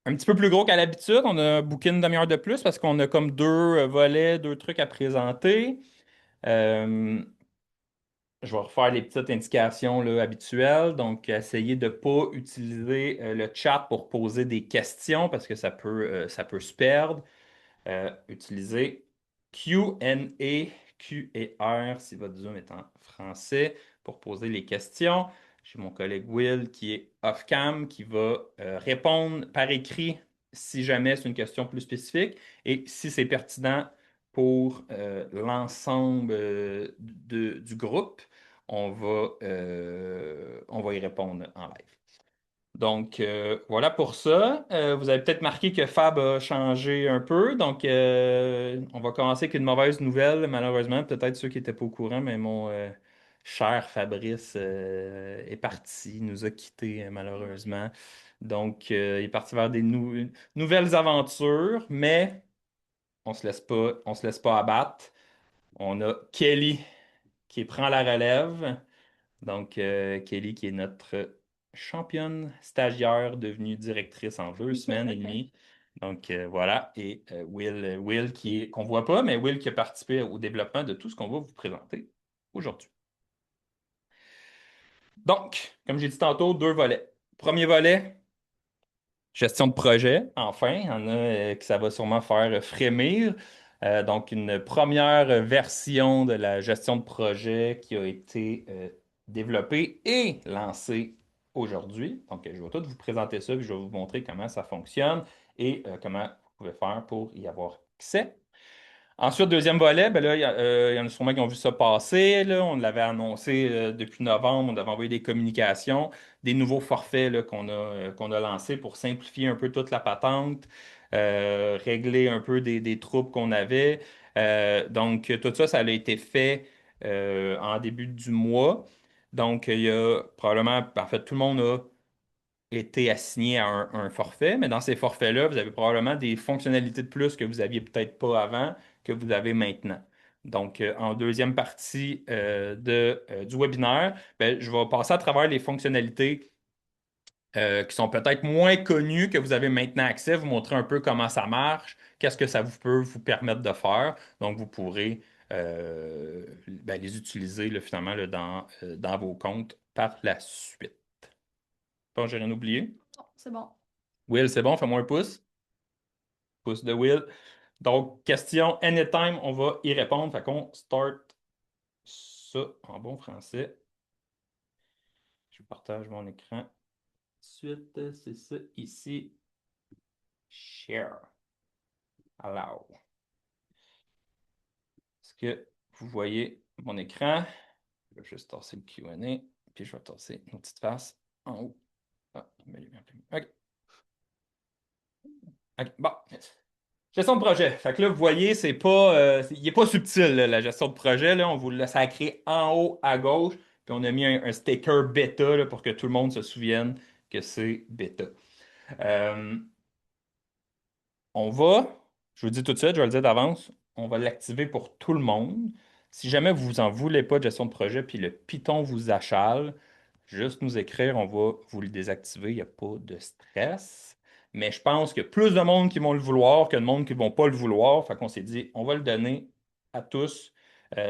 un petit peu plus gros qu'à l'habitude. On a booké une demi-heure de plus parce qu'on a comme deux volets, deux trucs à présenter. Euh, je vais refaire les petites indications là, habituelles. Donc, essayez de ne pas utiliser le chat pour poser des questions parce que ça peut se perdre. Utilisez Q&A, Q et R si votre Zoom est en français pour poser les questions. J'ai mon collègue Will qui est off-cam qui va répondre par écrit si jamais c'est une question plus spécifique et si c'est pertinent pour l'ensemble du groupe, on va y répondre en live. Donc, voilà pour ça. Vous avez peut-être marqué que Fab a changé un peu. Donc, on va commencer avec une mauvaise nouvelle, malheureusement. Peut-être ceux qui n'étaient pas au courant, mais mon cher Fabrice est parti, nous a quittés, malheureusement. Donc, il est parti vers des nouvelles aventures, mais on se laisse pas abattre. On a Kelly qui prend la relève. Donc, Kelly, qui est notre championne stagiaire devenue directrice en 2 semaines et demie. Donc, voilà. Et Will qu'on voit pas, mais Will qui a participé au développement de tout ce qu'on va vous présenter aujourd'hui. Donc, comme j'ai dit tantôt, deux volets. Premier volet, gestion de projet, enfin, il y en a que ça va sûrement faire frémir. Donc, une première version de la gestion de projet qui a été développée et lancée aujourd'hui. Donc, je vais tout vous présenter ça, puis je vais vous montrer comment ça fonctionne et comment vous pouvez faire pour y avoir accès. Ensuite, deuxième volet, ben là, il y en a sûrement qui ont vu ça passer. Là. On l'avait annoncé depuis novembre. On avait envoyé des communications, des nouveaux forfaits là, qu'on a lancés pour simplifier un peu toute la patente, régler un peu des troubles qu'on avait. Donc, tout ça, ça a été fait en début du mois. Donc, il y a probablement, en fait, tout le monde a été assigné à un forfait, mais dans ces forfaits-là, vous avez probablement des fonctionnalités de plus que vous n'aviez peut-être pas avant, que vous avez maintenant. Donc, en deuxième partie du webinaire, ben, je vais passer à travers les fonctionnalités qui sont peut-être moins connues que vous avez maintenant accès, vous montrer un peu comment ça marche, qu'est-ce que ça vous peut vous permettre de faire. Donc, vous pourrez ben, les utiliser là, finalement là, dans vos comptes par la suite. Bon, j'ai rien oublié. Non, c'est bon. Will, c'est bon, fais-moi un pouce. Pouce de Will. Donc, question anytime, on va y répondre. Fait qu'on start ça en bon français. Je partage mon écran. Ensuite, c'est ça ici. Share. Allow. Est-ce que vous voyez mon écran? Je vais juste tasser le Q&A, puis je vais tasser nos petites faces en haut. Ah, il met bien plus. OK. OK. Bon. Gestion de projet. Fait que là, vous voyez, il n'est pas subtil, là, la gestion de projet. Là. On vous l'a sacré en haut à gauche. Puis on a mis un sticker bêta là, pour que tout le monde se souvienne que c'est bêta. Euh, on va, je vous le dis tout de suite, je vais le dire d'avance, on va l'activer pour tout le monde. Si jamais vous en voulez pas de gestion de projet, puis le Python vous achale, juste nous écrire, on va vous le désactiver, il n'y a pas de stress. Mais je pense qu'il y a plus de monde qui vont le vouloir que de monde qui ne vont pas le vouloir. Fait qu'on s'est dit, on va le donner à tous.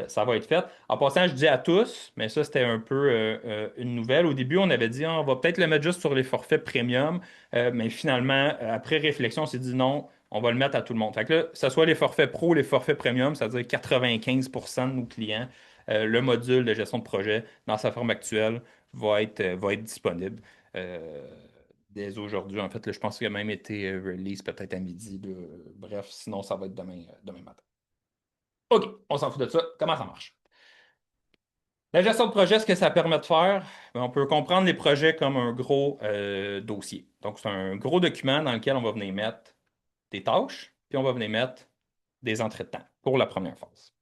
Ça va être fait. En passant, je dis à tous, mais ça, c'était un peu une nouvelle. Au début, on avait dit, ah, on va peut-être le mettre juste sur les forfaits premium. Mais finalement, après réflexion, on s'est dit non, on va le mettre à tout le monde. Fait que là, que ce soit les forfaits pro, les forfaits premium, c'est-à-dire 95% de nos clients, le module de gestion de projet dans sa forme actuelle va être disponible euh, dès aujourd'hui. En fait, là, je pense qu'il a même été release peut-être à midi. Là. Bref, sinon, ça va être demain matin. OK, on s'en fout de ça. Comment ça marche? La gestion de projet, ce que ça permet de faire, ben, on peut comprendre les projets comme un gros dossier. Donc, c'est un gros document dans lequel on va venir mettre des tâches, puis on va venir mettre des entrées de temps pour la première phase.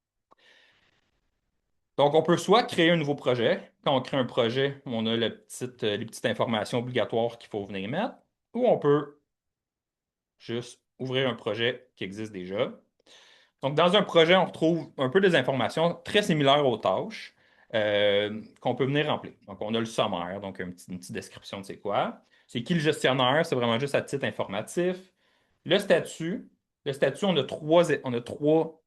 Donc, on peut soit créer un nouveau projet. Quand on crée un projet, on a les petites informations obligatoires qu'il faut venir mettre, ou on peut juste ouvrir un projet qui existe déjà. Donc, dans un projet, on retrouve un peu des informations très similaires aux tâches qu'on peut venir remplir. Donc, on a le sommaire, donc une petite description de c'est quoi. C'est qui le gestionnaire? C'est vraiment juste à titre informatif. Le statut, le statut, on a trois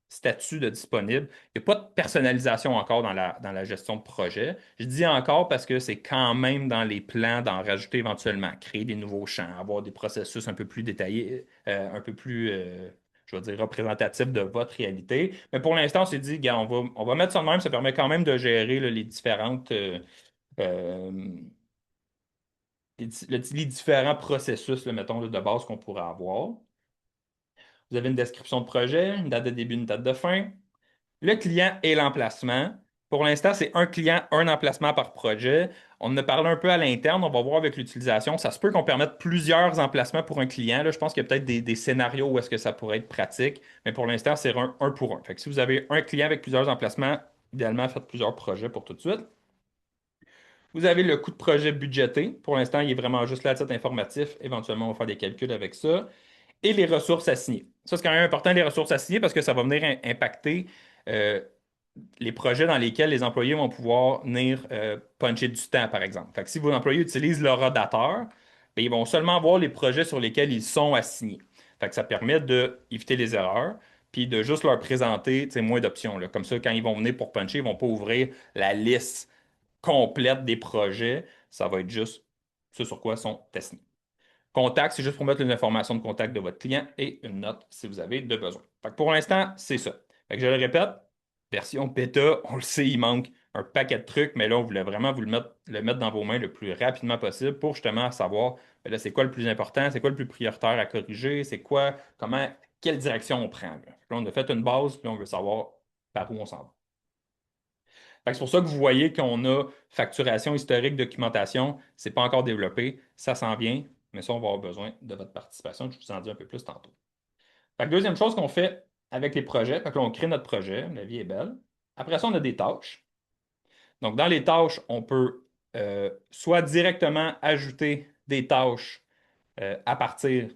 statuts de disponibles. Il n'y a pas de personnalisation encore dans la gestion de projet. Je dis encore parce que c'est quand même dans les plans d'en rajouter éventuellement, créer des nouveaux champs, avoir des processus un peu plus détaillés, un peu plus, je vais dire, représentatifs de votre réalité. Mais pour l'instant, on s'est dit, gars, on va mettre ça de même, ça permet quand même de gérer là, euh, les différents processus, là, mettons, là, de base qu'on pourrait avoir. Vous avez une description de projet, une date de début, une date de fin, le client et l'emplacement. Pour l'instant, c'est un client, un emplacement par projet. On en a parlé un peu à l'interne, on va voir avec l'utilisation. Ça se peut qu'on permette plusieurs emplacements pour un client. Là, je pense qu'il y a peut-être des scénarios où est-ce que ça pourrait être pratique, mais pour l'instant, c'est un pour un. Fait que si vous avez un client avec plusieurs emplacements, idéalement, faites plusieurs projets pour tout de suite. Vous avez le coût de projet budgété. Pour l'instant, il est vraiment juste là à titre informatif. Éventuellement, on va faire des calculs avec ça. Et les ressources assignées. Ça, c'est quand même important, les ressources assignées, parce que ça va venir impacter euh, les projets dans lesquels les employés vont pouvoir venir puncher du temps, par exemple. Fait que si vos employés utilisent le rodateur, bien, ils vont seulement voir les projets sur lesquels ils sont assignés. Fait que ça permet d'éviter les erreurs, puis de juste leur présenter moins d'options, là. Comme ça, quand ils vont venir pour puncher, ils ne vont pas ouvrir la liste complète des projets. Ça va être juste ce sur quoi sont assignés. Contact, c'est juste pour mettre les informations de contact de votre client et une note si vous avez de besoin. Fait que pour l'instant, c'est ça. Fait que je le répète, version bêta, on le sait, il manque un paquet de trucs, mais là, on voulait vraiment vous le mettre dans vos mains le plus rapidement possible pour justement savoir, ben là, c'est quoi le plus important, c'est quoi le plus prioritaire à corriger, c'est quoi, comment, quelle direction on prend. Là, là, on a fait une base, puis on veut savoir par où on s'en va. Fait que c'est pour ça que vous voyez qu'on a facturation historique, documentation, c'est pas encore développé, ça s'en vient, mais ça, on va avoir besoin de votre participation. Je vous en dis un peu plus tantôt. Fait que deuxième chose qu'on fait avec les projets, fait que là, on crée notre projet, la vie est belle. Après ça, on a des tâches. Donc, dans les tâches, on peut soit directement ajouter des tâches à partir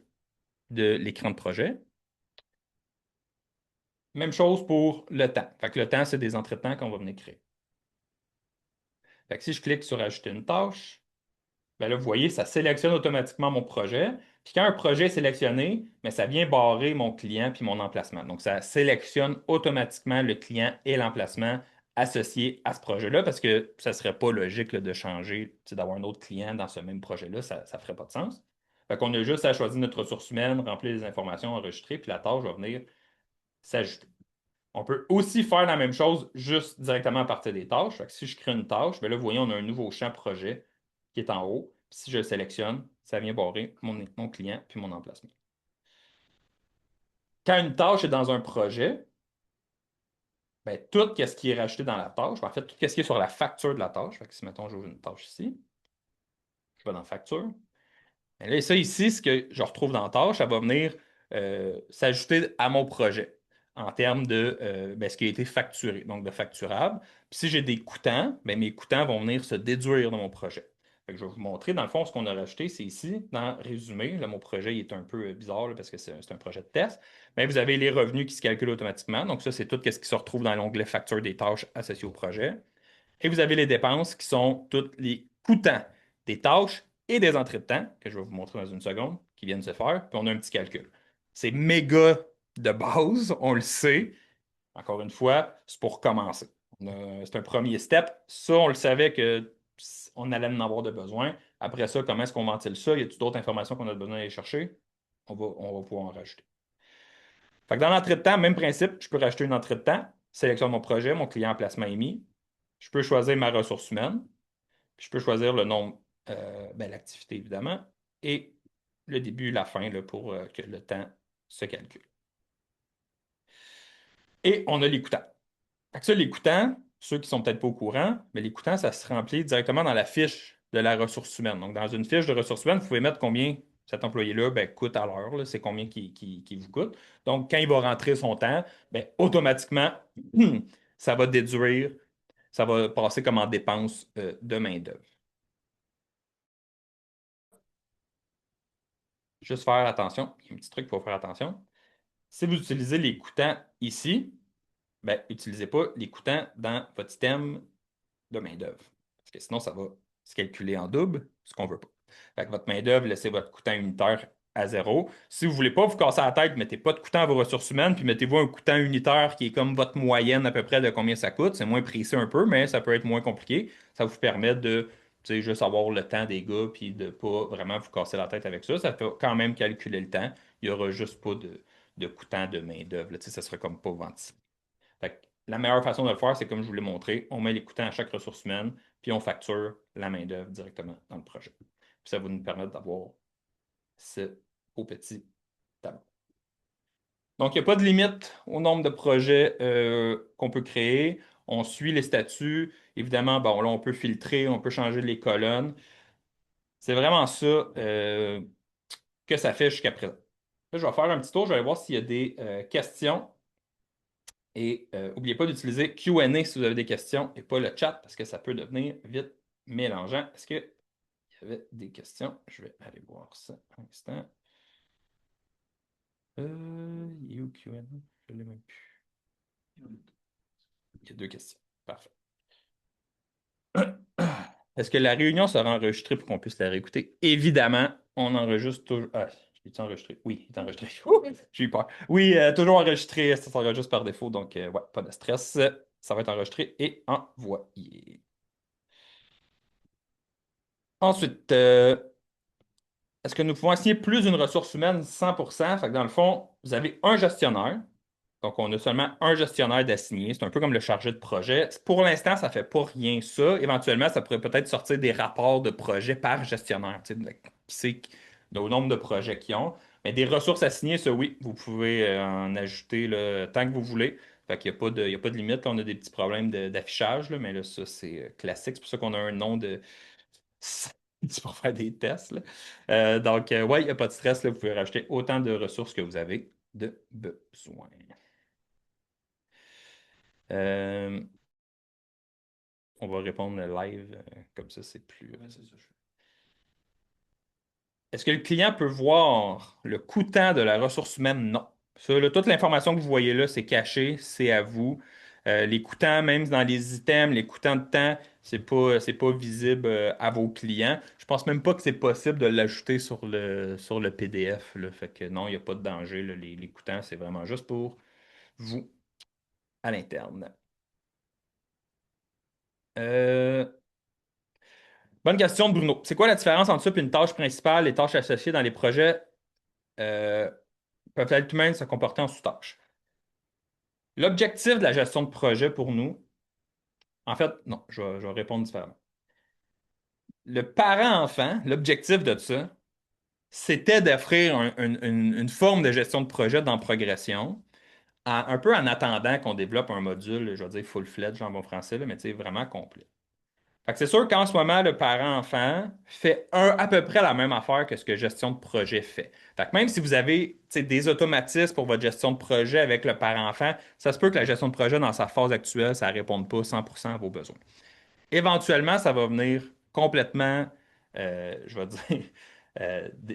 de l'écran de projet. Même chose pour le temps. Fait que le temps, c'est des entretemps qu'on va venir créer. Fait que si je clique sur ajouter une tâche, ben là, vous voyez, ça sélectionne automatiquement mon projet. Puis quand un projet est sélectionné, ben, ça vient barrer mon client puis mon emplacement. Donc, ça sélectionne automatiquement le client et l'emplacement associés à ce projet-là parce que ça ne serait pas logique là, de changer, d'avoir un autre client dans ce même projet-là. Ça ne ferait pas de sens. Fait qu'on a juste à choisir notre ressource humaine, remplir les informations, enregistrer, puis la tâche va venir s'ajouter. On peut aussi faire la même chose juste directement à partir des tâches. Fait que si je crée une tâche, bien là, vous voyez, on a un nouveau champ projet qui est en haut. Puis si je le sélectionne, ça vient barrer mon client puis mon emplacement. Quand une tâche est dans un projet, bien, tout ce qui est rajouté dans la tâche, ben, en fait, tout ce qui est sur la facture de la tâche, fait que si, mettons, j'ouvre une tâche ici, je vais dans facture. Et là, ça ici, ce que je retrouve dans tâche, ça va venir s'ajouter à mon projet en termes de ben, ce qui a été facturé, donc de facturable. Puis si j'ai des coûtants, ben, mes coûtants vont venir se déduire de mon projet. Fait que je vais vous montrer, dans le fond, ce qu'on a rajouté, c'est ici, dans Résumé. Là, mon projet il est un peu bizarre là, parce que c'est un projet de test. Mais vous avez les revenus qui se calculent automatiquement. Donc ça, c'est tout ce qui se retrouve dans l'onglet Facture des tâches associées au projet. Et vous avez les dépenses qui sont toutes les coûtants des tâches et des entrées de temps, que je vais vous montrer dans une seconde, qui viennent de se faire. Puis on a un petit calcul. C'est méga de base, on le sait. Encore une fois, c'est pour commencer. C'est un premier step. Ça, on le savait que on allait en avoir de besoin. Après ça, comment est-ce qu'on ventile ça? Y a-t-il d'autres informations qu'on a besoin d'aller chercher? On va pouvoir en rajouter. Fait que dans l'entrée de temps, même principe, je peux rajouter une entrée de temps, sélectionne mon projet, mon client en placement émis. Je peux choisir ma ressource humaine. Puis je peux choisir le nombre, ben, l'activité évidemment, et le début, la fin là, pour que le temps se calcule. Et on a l'écoutant. Fait que ça, l'écoutant, ceux qui sont peut-être pas au courant, mais l'écoutant, ça se remplit directement dans la fiche de la ressource humaine. Donc, dans une fiche de ressources humaines, vous pouvez mettre combien cet employé-là ben, coûte à l'heure, là, c'est combien qui vous coûte. Donc, quand il va rentrer son temps, ben, automatiquement, ça va déduire, ça va passer comme en dépense de main-d'œuvre. Juste faire attention, il y a un petit truc pour faire attention. Si vous utilisez les coûtants ici, ben, n'utilisez pas les coûtants dans votre système de main-d'œuvre. Parce que sinon, ça va se calculer en double, ce qu'on ne veut pas. Fait que votre main-d'œuvre, laissez votre coûtant unitaire à zéro. Si vous voulez pas vous casser la tête, mettez pas de coûtant à vos ressources humaines, puis mettez-vous un coûtant unitaire qui est comme votre moyenne à peu près de combien ça coûte. C'est moins précis un peu, mais ça peut être moins compliqué. Ça vous permet de, tu sais, juste avoir le temps des gars, puis de pas vraiment vous casser la tête avec ça. Ça fait quand même calculer le temps. Il y aura juste pas de coûtant de main-d'œuvre. Tu sais, ça sera comme pas ventilé. Fait que la meilleure façon de le faire, c'est comme je vous l'ai montré, on met les coûtants à chaque ressource humaine, puis on facture la main-d'œuvre directement dans le projet. Puis ça va nous permettre d'avoir ce beau petit tableau. Donc, il n'y a pas de limite au nombre de projets qu'on peut créer. On suit les statuts. Évidemment, bon, là, on peut filtrer, on peut changer les colonnes. C'est vraiment ça que ça fait jusqu'à présent. Là, je vais faire un petit tour, je vais aller voir s'il y a des questions. Et n'oubliez pas d'utiliser Q&A si vous avez des questions et pas le chat parce que ça peut devenir vite mélangeant. Est-ce qu'il y avait des questions? Je vais aller voir ça un instant. Il est où Q&A? Je l'ai même plus. Il y a deux questions. Parfait. Est-ce que la réunion sera enregistrée pour qu'on puisse la réécouter? Évidemment, on enregistre toujours. Ah, est enregistré? Oui, il est enregistré. Ouh, j'ai eu peur. Oui, toujours enregistré. Ça s'enregistre par défaut, donc ouais, pas de stress. Ça va être enregistré et envoyé. Ensuite, est-ce que nous pouvons assigner plus d'une ressource humaine 100%? Fait que dans le fond, vous avez un gestionnaire. Donc, on a seulement un gestionnaire d'assigné. C'est un peu comme le chargé de projet. Pour l'instant, ça ne fait pas rien ça. Éventuellement, ça pourrait peut-être sortir des rapports de projet par gestionnaire. Tu sais, qui sait au nombre de projets qu'ils ont. Mais des ressources assignées, ça, oui, vous pouvez en ajouter là, tant que vous voulez. Fait qu'il n'y a pas de, il y a pas de limite. Là, on a des petits problèmes d'affichage, là, mais là, ça, c'est classique. C'est pour ça qu'on a un nom de c'est pour faire des tests, là. Donc, ouais, il n'y a pas de stress, là. Vous pouvez rajouter autant de ressources que vous avez de besoin. Euh, on va répondre live, comme ça, c'est plus. C'est ça, Est-ce que le client peut voir le coûtant de la ressource humaine? Non. Ça, là, toute l'information que vous voyez là, c'est caché, c'est à vous. Les coûtants, même dans les items, les coûtants de temps, c'est pas visible à vos clients. Je pense même pas que c'est possible de l'ajouter sur le PDF, là. Fait que non, il n'y a pas de danger, là. Les coûtants, c'est vraiment juste pour vous à l'interne. Euh, bonne question de Bruno. C'est quoi la différence entre ça et une tâche principale, les tâches associées dans les projets? Euh, peuvent être même se comporter en sous-tâche. L'objectif de la gestion de projet pour nous, en fait, non, je vais répondre différemment. Le parent-enfant, l'objectif de ça, c'était d'offrir une forme de gestion de projet dans Progression, un peu en attendant qu'on développe un module, je vais dire full-fledged en bon français, là, mais tu sais, vraiment complet. Fait que c'est sûr qu'en ce moment, le parent-enfant fait à peu près la même affaire que ce que gestion de projet fait. Fait que même si vous avez tu sais, des automatismes pour votre gestion de projet avec le parent-enfant, ça se peut que la gestion de projet dans sa phase actuelle, ça ne réponde pas 100% à vos besoins. Éventuellement, ça va venir complètement, je vais dire,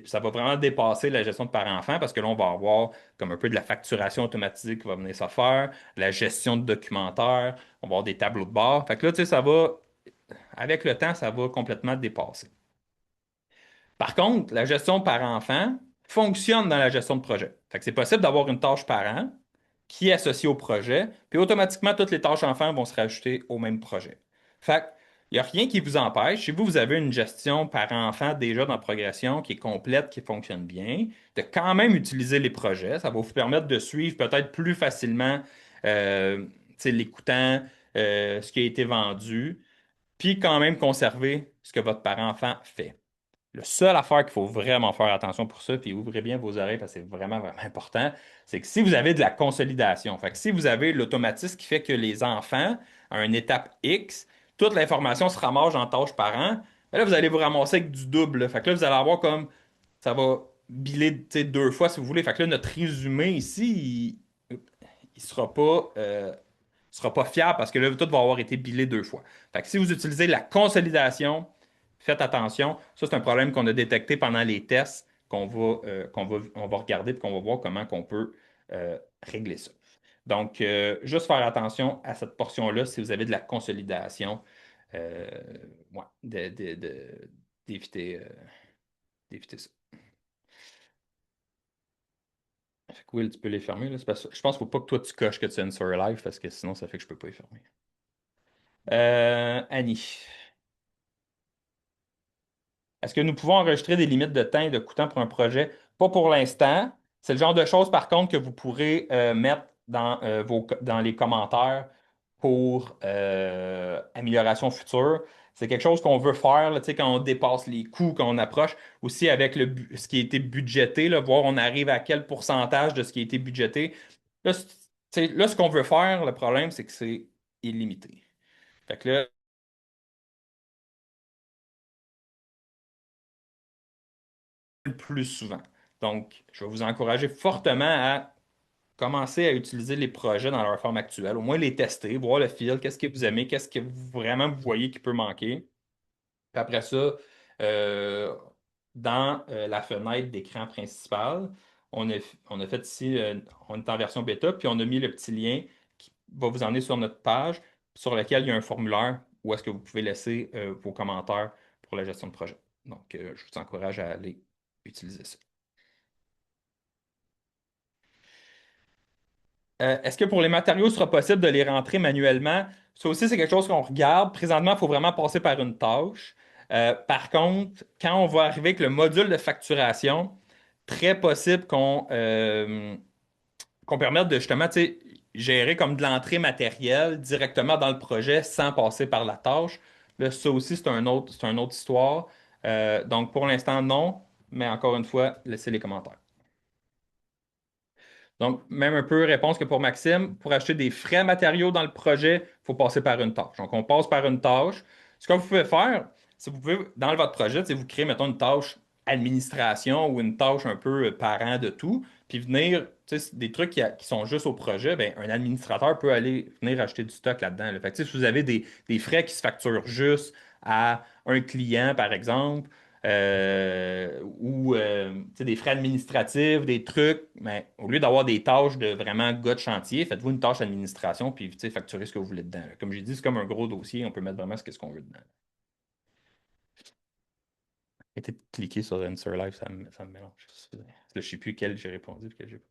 ça va vraiment dépasser la gestion de parent-enfant parce que là, on va avoir comme un peu de la facturation automatique qui va venir se faire, la gestion de documentaire, on va avoir des tableaux de bord. Fait que là, tu sais, avec le temps, ça va complètement dépasser. Par contre, la gestion par enfant fonctionne dans la gestion de projet. Fait que c'est possible d'avoir une tâche parent qui est associée au projet, puis automatiquement, toutes les tâches enfants vont se rajouter au même projet. Fait il n'y a rien qui vous empêche, si vous avez une gestion par enfant déjà dans la progression qui est complète, qui fonctionne bien, de quand même utiliser les projets. Ça va vous permettre de suivre peut-être plus facilement tu sais, l'écoutant, ce qui a été vendu, puis quand même conserver ce que votre parent-enfant fait. Le seul affaire qu'il faut vraiment faire attention pour ça, puis ouvrez bien vos oreilles parce que c'est vraiment, vraiment important, c'est que si vous avez de la consolidation, fait que si vous avez l'automatisme qui fait que les enfants, à une étape X, toute l'information se ramasse en tâche par an, ben là, vous allez vous ramasser avec du double, là. Fait que là, vous allez avoir comme, ça va biler, tu sais, deux fois si vous voulez. Fait que là, notre résumé ici, il sera pas fiable parce que là, tout va avoir été bilé deux fois. Fait que si vous utilisez la consolidation, faites attention. Ça, c'est un problème qu'on a détecté pendant les tests qu'on va regarder et qu'on va voir comment on peut régler ça. Donc, juste faire attention à cette portion-là si vous avez de la consolidation. Ouais, d'éviter. d'éviter ça. Fait que Will, tu peux les fermer, là. Je pense qu'il ne faut pas que toi tu coches que tu es sur live parce que sinon ça fait que je peux pas les fermer. Annie, est-ce que nous pouvons enregistrer des limites de temps et de coût temps pour un projet? Pas pour l'instant. C'est le genre de choses, par contre, que vous pourrez mettre dans les commentaires pour amélioration future. C'est quelque chose qu'on veut faire, là, tu sais, quand on dépasse les coûts, quand on approche. Aussi avec ce qui a été budgété, là, voir on arrive à quel pourcentage de ce qui a été budgété. Là, là, ce qu'on veut faire, le problème, c'est que c'est illimité. Fait que là, le plus souvent. Donc, je vais vous encourager fortement à commencer à utiliser les projets dans leur forme actuelle, au moins les tester, voir le fil, qu'est-ce que vous aimez, qu'est-ce que vraiment vous voyez qui peut manquer. Puis après ça, euh, dans la fenêtre d'écran principale, on a fait ici, on est en version bêta, puis on a mis le petit lien qui va vous emmener sur notre page, sur laquelle il y a un formulaire où est-ce que vous pouvez laisser vos commentaires pour la gestion de projet. Donc, je vous encourage à aller utiliser ça. Est-ce que pour les matériaux, il sera possible de les rentrer manuellement? Ça aussi, c'est quelque chose qu'on regarde. Présentement, il faut vraiment passer par une tâche. Par contre, quand on va arriver avec le module de facturation, très possible qu'on permette de justement, tu sais, gérer comme de l'entrée matérielle directement dans le projet sans passer par la tâche. Là, ça aussi, c'est une autre histoire. Donc, pour l'instant, non. Mais encore une fois, laissez les commentaires. Donc, même un peu réponse que pour Maxime, pour acheter des frais matériaux dans le projet, il faut passer par une tâche. Donc, on passe par une tâche. Ce que vous pouvez faire, c'est que vous pouvez, dans votre projet, c'est vous créer, mettons, une tâche administration ou une tâche un peu parent de tout, puis venir, tu sais, des trucs qui sont juste au projet, ben, un administrateur peut aller venir acheter du stock là-dedans, là. Fait que, tu sais, si vous avez des frais qui se facturent juste à un client, par exemple, ou tu sais, des frais administratifs, des trucs, mais au lieu d'avoir des tâches de vraiment gars de chantier, faites-vous une tâche d'administration puis tu sais, facturez ce que vous voulez dedans, là. Comme j'ai dit, c'est comme un gros dossier, on peut mettre vraiment ce qu'on veut dedans. Et peut-être cliquer sur Answer Live, ça me mélange. Là, je ne sais plus quel j'ai répondu, quel j'ai pas.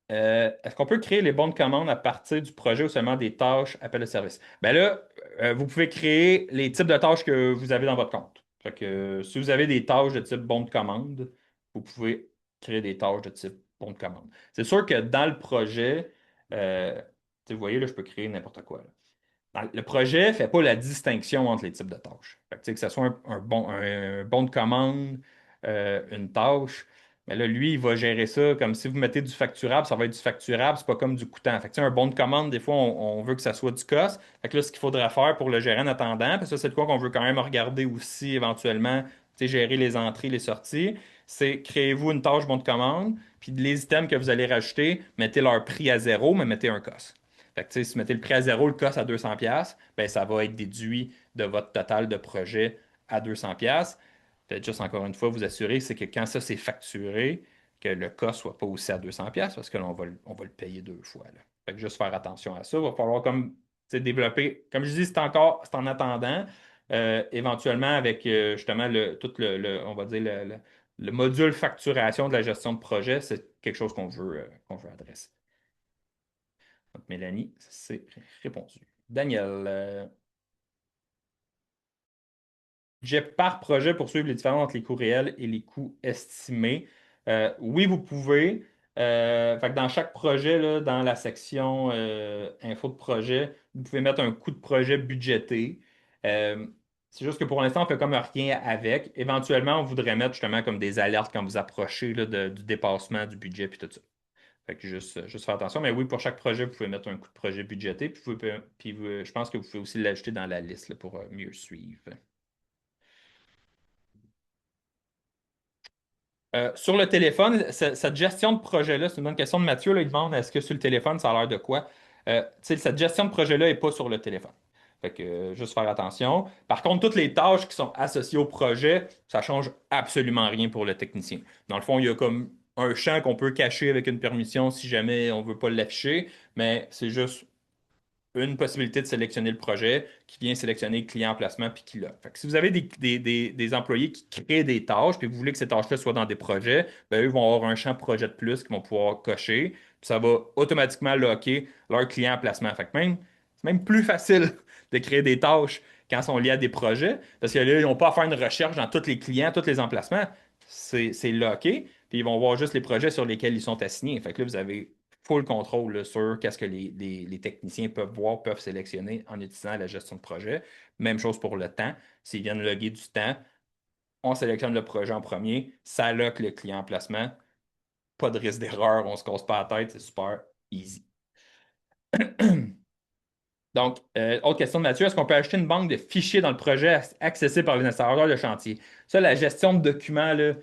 Est-ce qu'on peut créer les bons de commande à partir du projet ou seulement des tâches, appels de service? Ben là, vous pouvez créer les types de tâches que vous avez dans votre compte. Fait que si vous avez des tâches de type bon de commande, vous pouvez créer des tâches de type bon de commande. C'est sûr que dans le projet, tu sais, vous voyez, là, je peux créer n'importe quoi, là. Le projet ne fait pas la distinction entre les types de tâches. Fait que, tu sais, que ce soit un bon de commande, une tâche, mais là, lui, il va gérer ça comme si vous mettez du facturable, ça va être du facturable, c'est pas comme du coûtant. Fait que, tu sais, un bon de commande, des fois, on veut que ça soit du cost. Fait que là, ce qu'il faudra faire pour le gérer en attendant, parce que ça, c'est de quoi qu'on veut quand même regarder aussi éventuellement, tu sais, gérer les entrées, les sorties, c'est créez-vous une tâche bon de commande, puis les items que vous allez rajouter, mettez leur prix à zéro, mais mettez un cost. Fait que, tu sais, si vous mettez le prix à zéro, le cost à 200$, ben, ça va être déduit de votre total de projet à 200$. Faites juste encore une fois vous assurer, c'est que quand ça c'est facturé, que le cost ne soit pas aussi à 200$, parce que là, on va le payer deux fois, là. Fait que juste faire attention à ça. Il va falloir comme, tu sais, développer. Comme je dis, c'est en attendant. Éventuellement, avec justement on va dire le module facturation de la gestion de projet, c'est quelque chose qu'on veut adresser. Donc, Mélanie, c'est répondu. Daniel, budget par projet pour suivre les différences entre les coûts réels et les coûts estimés. Oui, vous pouvez. Fait que dans chaque projet, là, dans la section info de projet, vous pouvez mettre un coût de projet budgété. Euh, c'est juste que pour l'instant, on ne fait comme rien avec. Éventuellement, on voudrait mettre justement comme des alertes quand vous approchez là, du dépassement du budget et tout ça. Fait que juste faire attention. Mais oui, pour chaque projet, vous pouvez mettre un coût de projet budgété. Je pense que vous pouvez aussi l'ajouter dans la liste là, pour mieux suivre. Sur le téléphone, cette gestion de projet-là, c'est une bonne question de Mathieu. Là, il demande est-ce que sur le téléphone, ça a l'air de quoi? Tu sais, cette gestion de projet-là n'est pas sur le téléphone. Fait que juste faire attention. Par contre, toutes les tâches qui sont associées au projet, ça change absolument rien pour le technicien. Dans le fond, il y a comme un champ qu'on peut cacher avec une permission si jamais on ne veut pas l'afficher, mais c'est juste une possibilité de sélectionner le projet, qui vient sélectionner le client en placement, puis qui l'a. Fait que si vous avez des employés qui créent des tâches, puis vous voulez que ces tâches-là soient dans des projets, ben, eux vont avoir un champ projet de plus qu'ils vont pouvoir cocher, puis ça va automatiquement locker leur client en placement. Fait que c'est même plus facile de créer des tâches quand ils sont liés à des projets, parce que là, ils n'ont pas à faire une recherche dans tous les clients, tous les emplacements. C'est locké, puis ils vont voir juste les projets sur lesquels ils sont assignés. Fait que là, vous avez full contrôle là, sur qu'est-ce que les techniciens peuvent voir, peuvent sélectionner en utilisant la gestion de projet. Même chose pour le temps. S'ils viennent loguer du temps, on sélectionne le projet en premier, ça lock le client en placement. Pas de risque d'erreur, on ne se casse pas la tête, c'est super easy. Donc, autre question de Mathieu, est-ce qu'on peut acheter une banque de fichiers dans le projet accessible par les installateurs de chantier? Ça, la gestion de documents, là,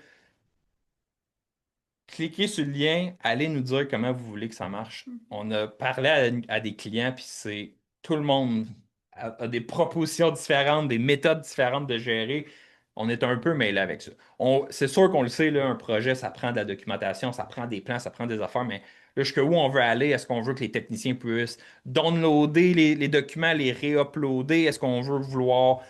cliquez sur le lien, allez nous dire comment vous voulez que ça marche. On a parlé à des clients, puis c'est tout le monde a des propositions différentes, des méthodes différentes de gérer. On est un peu mêlé avec ça. C'est sûr qu'on le sait, là, un projet, ça prend de la documentation, ça prend des plans, ça prend des affaires, mais là, jusqu'où on veut aller? Est-ce qu'on veut que les techniciens puissent downloader les documents, les réuploader? Est-ce qu'on veut vouloir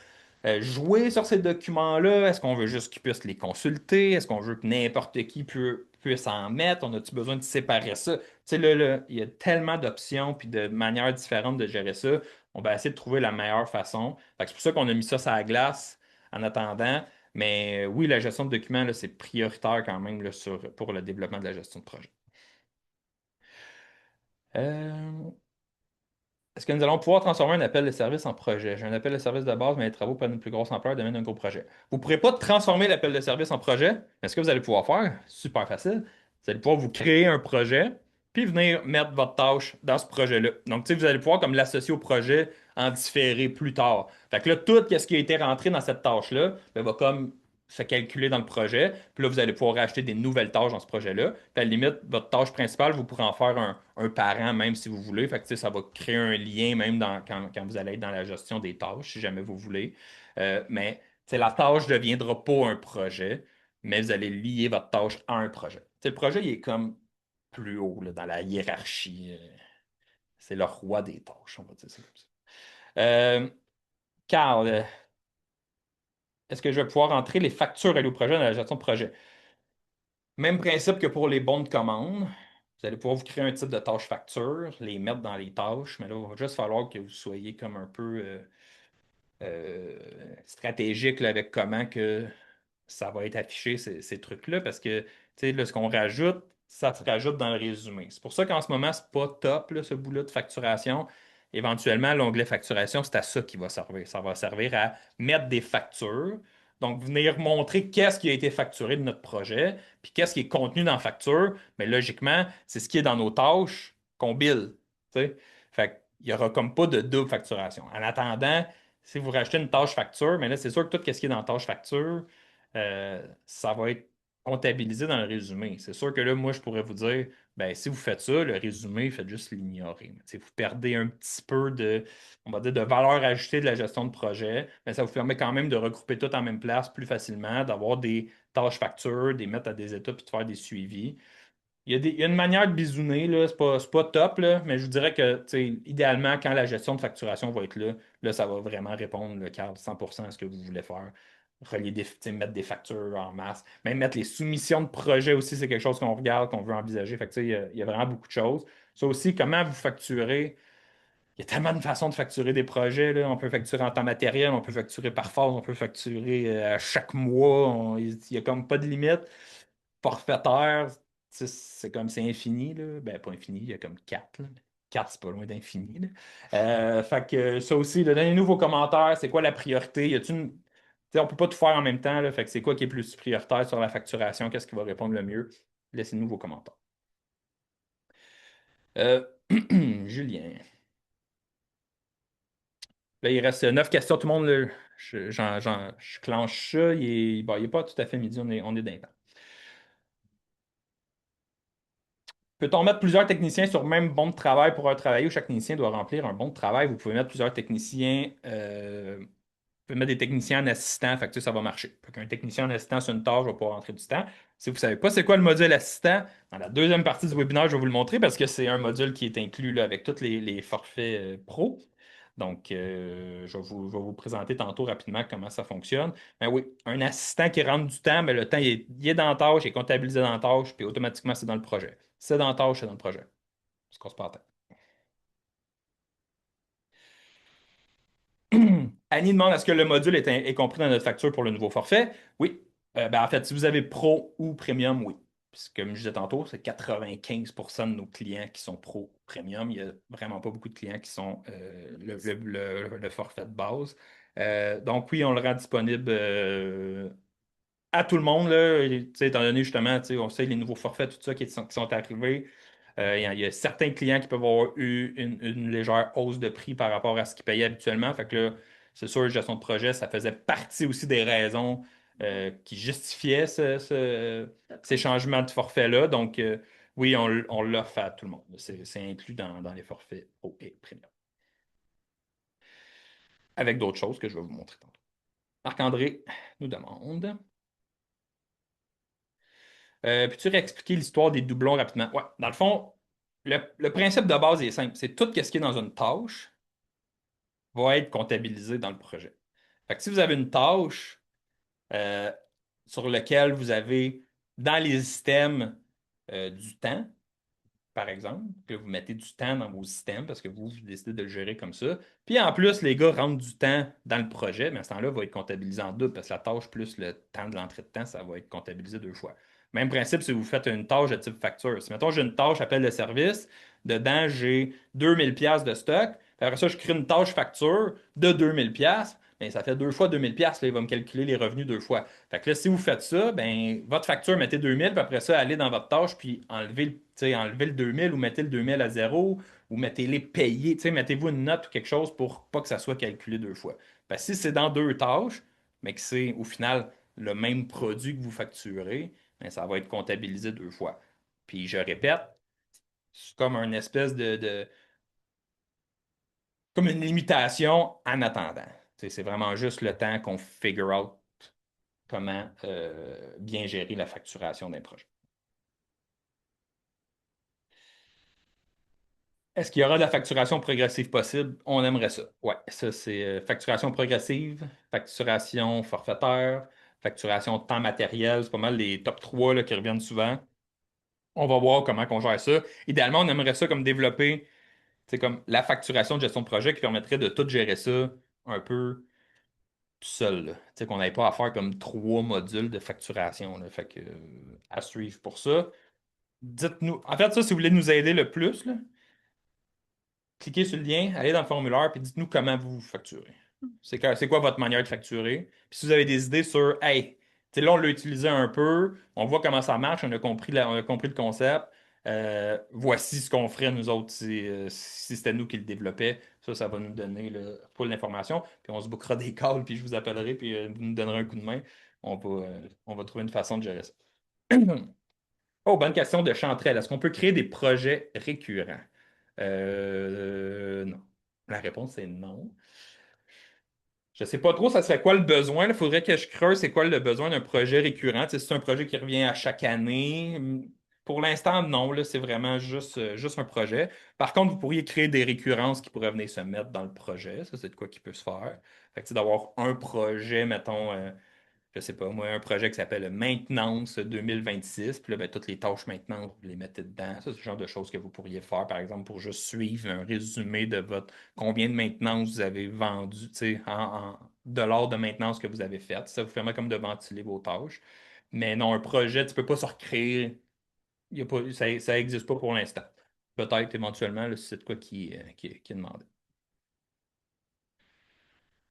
jouer sur ces documents-là? Est-ce qu'on veut juste qu'ils puissent les consulter? Est-ce qu'on veut que n'importe qui puisse en mettre? On a-tu besoin de séparer ça? Tu sais, là, il y a tellement d'options puis de manières différentes de gérer ça. On va essayer de trouver la meilleure façon. Fait que c'est pour ça qu'on a mis ça sur la glace en attendant. Mais oui, la gestion de documents, là, c'est prioritaire quand même là, pour le développement de la gestion de projet. Euh, Est-ce que nous allons pouvoir transformer un appel de service en projet? J'ai un appel de service de base, mais les travaux prennent une plus grosse ampleur et deviennent un gros projet. Vous ne pourrez pas transformer l'appel de service en projet, mais ce que vous allez pouvoir faire, super facile, vous allez pouvoir vous créer un projet, puis venir mettre votre tâche dans ce projet-là. Donc, tu sais, vous allez pouvoir comme l'associer au projet en différé plus tard. Fait que là, tout ce qui a été rentré dans cette tâche-là, ben, va comme se calculer dans le projet. Puis là, vous allez pouvoir rajouter des nouvelles tâches dans ce projet-là. Puis à la limite, votre tâche principale, vous pourrez en faire un parent même si vous voulez. Fait que, tu sais, ça va créer un lien même quand vous allez être dans la gestion des tâches, si jamais vous voulez. Mais tu sais, la tâche ne deviendra pas un projet, mais vous allez lier votre tâche à un projet. Tu sais, le projet, il est comme plus haut là, dans la hiérarchie. C'est le roi des tâches, on va dire ça comme ça. Carl, est-ce que je vais pouvoir entrer les factures allouées au projet dans la gestion de projet? Même principe que pour les bons de commande. Vous allez pouvoir vous créer un type de tâche facture, les mettre dans les tâches, mais là, il va juste falloir que vous soyez comme un peu stratégique là, avec comment que ça va être affiché, ces trucs-là, parce que tu sais, là, ce qu'on rajoute, ça se rajoute dans le résumé. C'est pour ça qu'en ce moment, c'est pas top, là, ce bout-là de facturation. Éventuellement, l'onglet facturation, c'est à ça qui va servir. Ça va servir à mettre des factures. Donc, venir montrer qu'est-ce qui a été facturé de notre projet, puis qu'est-ce qui est contenu dans la facture. Mais logiquement, c'est ce qui est dans nos tâches qu'on bill. Tu sais. Fait qu'il n'y aura comme pas de double facturation. En attendant, si vous rachetez une tâche facture, mais là, c'est sûr que tout ce qui est dans la tâche facture, ça va être comptabilisé dans le résumé. C'est sûr que là, moi, je pourrais vous dire, ben, si vous faites ça, le résumé, faites juste l'ignorer. Mais, tu sais, vous perdez un petit peu on va dire, de valeur ajoutée de la gestion de projet, mais ça vous permet quand même de regrouper tout en même place plus facilement, d'avoir des tâches factures, des mettre à des étapes puis de faire des suivis. Il y a une manière de bisouner, là, c'est pas top, là, mais je vous dirais que, tu sais, idéalement, quand la gestion de facturation va être là, ça va vraiment répondre, le cadre 100% à ce que vous voulez faire. Relier tu sais, mettre des factures en masse. Même mettre les soumissions de projet aussi, c'est quelque chose qu'on regarde, qu'on veut envisager. Fait que, tu sais, il y a vraiment beaucoup de choses. Ça aussi, comment vous facturez? Il y a tellement de façons de facturer des projets, là. On peut facturer en temps matériel, on peut facturer par phase, on peut facturer à chaque mois. Il n'y a comme pas de limite forfaitaire, tu sais, c'est comme c'est infini, là. Ben, pas infini, il y a comme 4. 4, c'est pas loin d'infini, là. Fait que ça aussi, là, donnez-nous vos commentaires. C'est quoi la priorité? Y a-t-il une. Tu sais, on peut pas tout faire en même temps, là. Fait que c'est quoi qui est plus prioritaire sur la facturation? Qu'est-ce qui va répondre le mieux? Laissez-nous vos commentaires. Euh, Julien. Là, il reste 9 questions. Tout le monde, là, je clenche ça. Bon, il est pas tout à fait midi, on est dans le temps. Peut-on mettre plusieurs techniciens sur le même bon de travail pour un travail où chaque technicien doit remplir un bon de travail? Vous pouvez mettre plusieurs techniciens. pouvez mettre des techniciens en assistant, fait que, tu sais, ça va marcher. Fait qu'un technicien en assistant sur une tâche va pouvoir rentrer du temps. Si vous ne savez pas c'est quoi le module assistant, dans la deuxième partie du webinaire, je vais vous le montrer parce que c'est un module qui est inclus là, avec tous les forfaits pro. Donc, je vais vous présenter tantôt rapidement comment ça fonctionne. Mais oui, un assistant qui rentre du temps, mais le temps il est dans la tâche, il est comptabilisé dans la tâche, puis automatiquement, c'est dans le projet. C'est dans la tâche, c'est dans le projet. Ça se casse pas la tête. Annie demande est-ce que le module est compris dans notre facture pour le nouveau forfait? Oui. En fait, si vous avez Pro ou Premium, oui. Parce que, comme je disais tantôt, c'est 95% de nos clients qui sont Pro ou Premium. Il n'y a vraiment pas beaucoup de clients qui sont le forfait de base. Donc, oui, on le rend disponible à tout le monde, là, tu sais, étant donné justement, tu sais, on sait les nouveaux forfaits, tout ça qui sont arrivés. Il y a certains clients qui peuvent avoir eu une légère hausse de prix par rapport à ce qu'ils payaient habituellement. Fait que là, c'est sûr, gestion de projet, ça faisait partie aussi des raisons qui justifiaient ces changements de forfait-là. Donc, oui, on l'offre à tout le monde. C'est inclus dans les forfaits Pro et Premium. Avec d'autres choses que je vais vous montrer tantôt. Marc-André nous demande. Peux-tu réexpliquer l'histoire des doublons rapidement? Ouais, dans le fond, le principe de base est simple. C'est tout ce qui est dans une tâche va être comptabilisé dans le projet. Fait que si vous avez une tâche euh, sur laquelle vous avez dans les systèmes du temps, par exemple, que vous mettez du temps dans vos systèmes parce que vous décidez de le gérer comme ça. Puis en plus, les gars rentrent du temps dans le projet, mais à ce temps-là, va être comptabilisé en double parce que la tâche plus le temps de l'entrée de temps, ça va être comptabilisé deux fois. Même principe si vous faites une tâche de type facture. Si, mettons, j'ai une tâche, appel de service, dedans, j'ai 2000 pièces de stock. Puis après ça, je crée une tâche facture de 2000 pièces. Ben, ça fait deux fois 2000 pièces. Il va me calculer les revenus deux fois. Fait que là, si vous faites ça, ben, votre facture, mettez 2000, puis après ça, allez dans votre tâche, puis enlevez le 2000 ou mettez le 2000 à zéro, ou mettez-les payés. Mettez-vous une note ou quelque chose pour pas que ça soit calculé deux fois. Parce que si c'est dans deux tâches, mais que c'est au final le même produit que vous facturez, ben, ça va être comptabilisé deux fois. Puis je répète, c'est comme une espèce comme une limitation en attendant. C'est vraiment juste le temps qu'on figure out comment bien gérer la facturation d'un projet. Est-ce qu'il y aura de la facturation progressive possible? On aimerait ça. Ouais, ça c'est facturation progressive, facturation forfaitaire, facturation de temps matériel. C'est pas mal les top 3 là, qui reviennent souvent. On va voir comment on gère ça. Idéalement, on aimerait ça comme développer, c'est comme la facturation de gestion de projet qui permettrait de tout gérer ça un peu tout seul, là. Tu sais, qu'on n'avait pas à faire comme trois modules de facturation, là. Fait que, à suivre pour ça. Dites-nous. En fait, ça, si vous voulez nous aider le plus, là, cliquez sur le lien, allez dans le formulaire, puis dites-nous comment vous facturez. C'est quoi votre manière de facturer? Puis si vous avez des idées sur, hey, tu sais, là, on l'a utilisé un peu, on voit comment ça marche, on a compris le concept. Voici ce qu'on ferait nous autres si c'était nous qui le développions. Ça va nous donner full l'information. Puis on se bookera des calls, puis je vous appellerai, puis vous nous donnerez un coup de main. On va trouver une façon de gérer ça. Oh, bonne question de Chanterelle. Est-ce qu'on peut créer des projets récurrents? Non. La réponse est non. Je sais pas trop, ça serait quoi le besoin. Il faudrait que je creuse c'est quoi le besoin d'un projet récurrent. Tu sais, si c'est un projet qui revient à chaque année. Pour l'instant, non, là, c'est vraiment juste un projet. Par contre, vous pourriez créer des récurrences qui pourraient venir se mettre dans le projet. Ça, c'est de quoi qui peut se faire. Fait que, tu sais, d'avoir un projet, mettons, je sais pas, moi, un projet qui s'appelle Maintenance 2026. Puis là, ben, toutes les tâches maintenance, vous les mettez dedans. Ça, c'est le genre de choses que vous pourriez faire, par exemple, pour juste suivre un résumé de votre combien de maintenance vous avez vendu, tu sais, de l'ordre de maintenance que vous avez fait. Ça vous permet comme de ventiler vos tâches. Mais non, un projet, tu ne peux pas se recréer. Il y a pas, ça n'existe pas pour l'instant. Peut-être éventuellement, là, si c'est de quoi qui est demandé.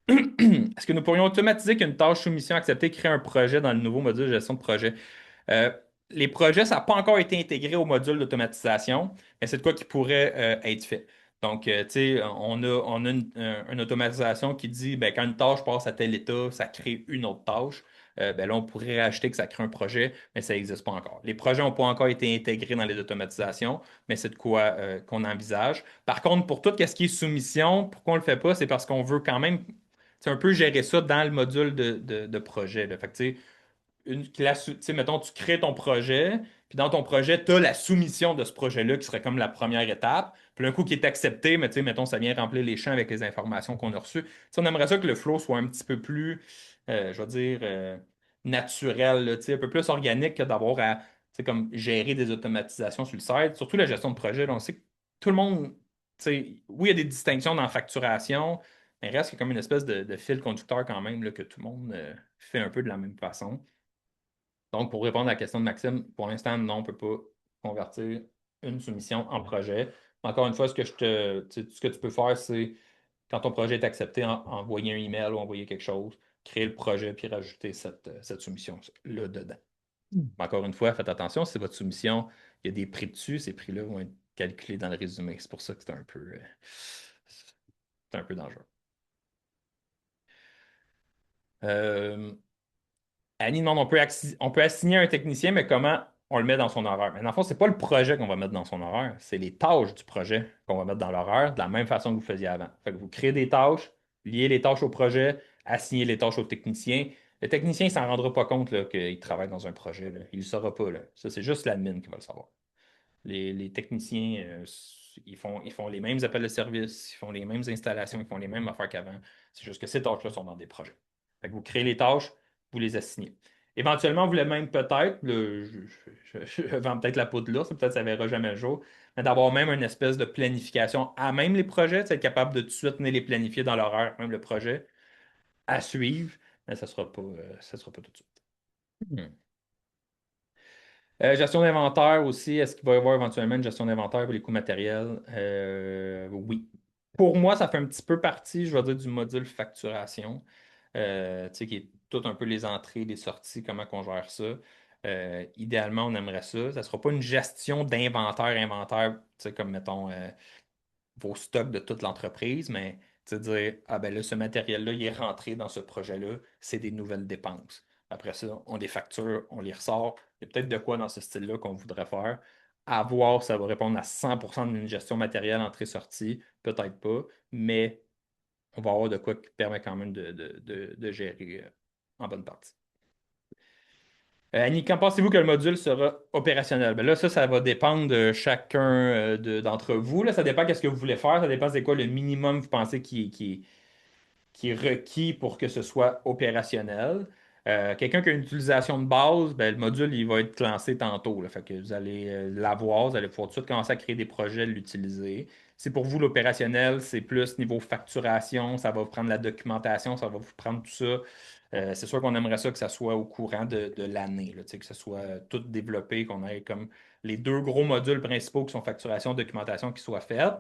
Est-ce que nous pourrions automatiser qu'une tâche soumission acceptée crée un projet dans le nouveau module de gestion de projet? Euh, les projets, ça n'a pas encore été intégré au module d'automatisation, mais c'est de quoi qui pourrait être fait. Donc, tu sais, on a une automatisation qui dit, ben, quand une tâche passe à tel état, ça crée une autre tâche. Ben là, on pourrait rajouter que ça crée un projet, mais ça n'existe pas encore. Les projets n'ont pas encore été intégrés dans les automatisations, mais c'est de quoi qu'on envisage. Par contre, pour tout ce qui est soumission, pourquoi on ne le fait pas? C'est parce qu'on veut quand même c'est un peu gérer ça dans le module de projet, là. Fait que, tu sais, tu sais, mettons, tu crées ton projet, puis dans ton projet, tu as la soumission de ce projet-là qui serait comme la première étape. Puis un coup qui est accepté, mais tu sais, mettons, ça vient remplir les champs avec les informations qu'on a reçues. Tu sais, on aimerait ça que le flow soit un petit peu plus, je veux dire, naturel, là, tu sais, un peu plus organique que d'avoir à, tu sais, comme gérer des automatisations sur le site. Surtout la gestion de projet, là, on sait que tout le monde, tu sais, oui, il y a des distinctions dans la facturation, mais il reste qu'il y a comme une espèce de fil conducteur quand même, là, que tout le monde fait un peu de la même façon. Donc, pour répondre à la question de Maxime, pour l'instant, non, on ne peut pas convertir une soumission en projet. Encore une fois, ce que tu peux faire, c'est quand ton projet est accepté, envoyer un email ou envoyer quelque chose, créer le projet puis rajouter cette soumission-là dedans. Mais encore une fois, faites attention, si votre soumission, il y a des prix dessus, ces prix-là vont être calculés dans le résumé. C'est pour ça que c'est un peu dangereux. Euh, Annie demande, on peut assigner un technicien, mais comment on le met dans son horaire? Mais dans le fond, c'est pas le projet qu'on va mettre dans son horaire, c'est les tâches du projet qu'on va mettre dans l'horaire de la même façon que vous faisiez avant. Fait que vous créez des tâches, liez les tâches au projet, assignez les tâches au technicien. Le technicien, il s'en rendra pas compte là, qu'il travaille dans un projet, là. Il ne le saura pas, là. Ça, c'est juste l'admin qui va le savoir. Les techniciens, ils font les mêmes appels de service, ils font les mêmes installations, ils font les mêmes affaires qu'avant. C'est juste que ces tâches-là sont dans des projets. Fait que vous créez les tâches, vous les assignez. Éventuellement, vous voulez même peut-être, je vends peut-être la poudre là, peut-être ça ne verra jamais le jour, mais d'avoir même une espèce de planification à même les projets, être capable de tout de suite venir les planifier dans l'horaire, même le projet, à suivre, mais ça sera pas tout de suite. Hmm. Gestion d'inventaire aussi, est-ce qu'il va y avoir éventuellement une gestion d'inventaire pour les coûts matériels? Oui. Pour moi, ça fait un petit peu partie, je vais dire, du module facturation, tu sais, qui est tout un peu les entrées, les sorties, comment on gère ça. Idéalement, on aimerait ça. Ça ne sera pas une gestion d'inventaire, tu sais, comme mettons, vos stocks de toute l'entreprise, mais tu sais, dire, ah ben là, ce matériel-là, il est rentré dans ce projet-là, c'est des nouvelles dépenses. Après ça, on les facture, on les ressort. Il y a peut-être de quoi dans ce style-là qu'on voudrait faire. À voir, ça va répondre à 100% d'une gestion matérielle entrée-sortie, peut-être pas, mais on va avoir de quoi qui permet quand même de gérer en bonne partie. Annie, quand pensez-vous que le module sera opérationnel? Ben là, ça va dépendre de chacun d'entre vous. Là. Ça dépend de ce que vous voulez faire. Ça dépend c'est quoi le minimum que vous pensez qui est requis pour que ce soit opérationnel. Quelqu'un qui a une utilisation de base, ben, le module il va être lancé tantôt. Là. Fait que vous allez l'avoir, vous allez pouvoir tout de suite commencer à créer des projets, l'utiliser. Si pour vous, l'opérationnel, c'est plus niveau facturation, ça va vous prendre la documentation, ça va vous prendre tout ça. C'est sûr qu'on aimerait ça que ça soit au courant de l'année, là, tu sais, que ce soit tout développé, qu'on ait comme les deux gros modules principaux qui sont facturation, documentation qui soient faits.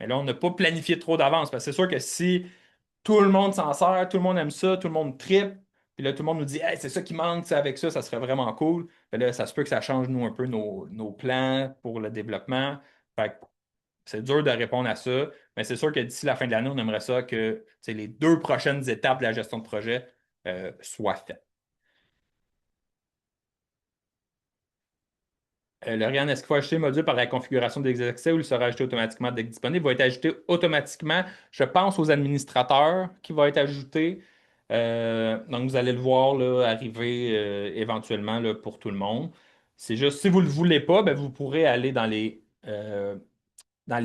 Mais là, on n'a pas planifié trop d'avance parce que c'est sûr que si tout le monde s'en sert, tout le monde aime ça, tout le monde tripe. Puis là, tout le monde nous dit, hey, c'est ça qui manque, tu sais, avec ça serait vraiment cool. Puis là, ça se peut que ça change, nous, un peu nos plans pour le développement. Fait que c'est dur de répondre à ça, mais c'est sûr que d'ici la fin de l'année, on aimerait ça que tu sais, les deux prochaines étapes de la gestion de projet soient faites. Lauriane, est-ce qu'il faut ajouter le module par la configuration des accès ou il sera ajouté automatiquement dès que disponible? Il va être ajouté automatiquement, je pense, aux administrateurs qui va être ajouté. Donc, vous allez le voir là, arriver éventuellement là, pour tout le monde. C'est juste, si vous ne le voulez pas, ben, vous pourrez aller dans les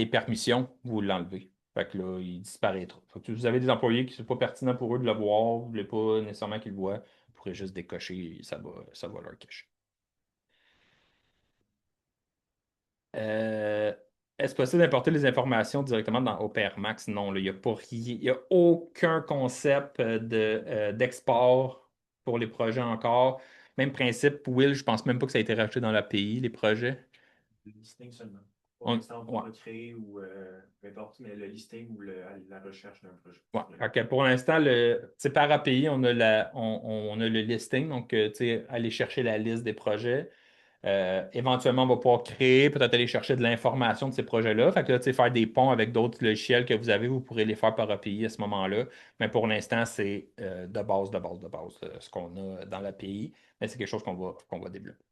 permissions, vous l'enlevez. Fait que là, il disparaîtra. Fait que si vous avez des employés qui ne sont pas pertinents pour eux de le voir, vous ne voulez pas nécessairement qu'ils le voient, vous pourrez juste décocher et ça va leur cacher. Euh, Est-ce possible d'importer les informations directement dans OPR Max? Non, là, il n'y a pas il y a aucun concept d'export pour les projets encore. Même principe, Will, je pense même pas que ça a été rajouté dans l'API, les projets. Le listing seulement. Pour l'instant, on Ouais. peut pas créer ou peu importe, mais le listing ou la recherche d'un projet. Ouais. Fait que pour l'instant, tu sais, par API, on a le listing, donc tu sais, aller chercher la liste des projets. Éventuellement, on va pouvoir créer, peut-être aller chercher de l'information de ces projets-là. Fait que là, tu sais, faire des ponts avec d'autres logiciels que vous avez, vous pourrez les faire par API à ce moment-là. Mais pour l'instant, c'est de base, ce qu'on a dans l'API. Mais c'est quelque chose qu'on va développer.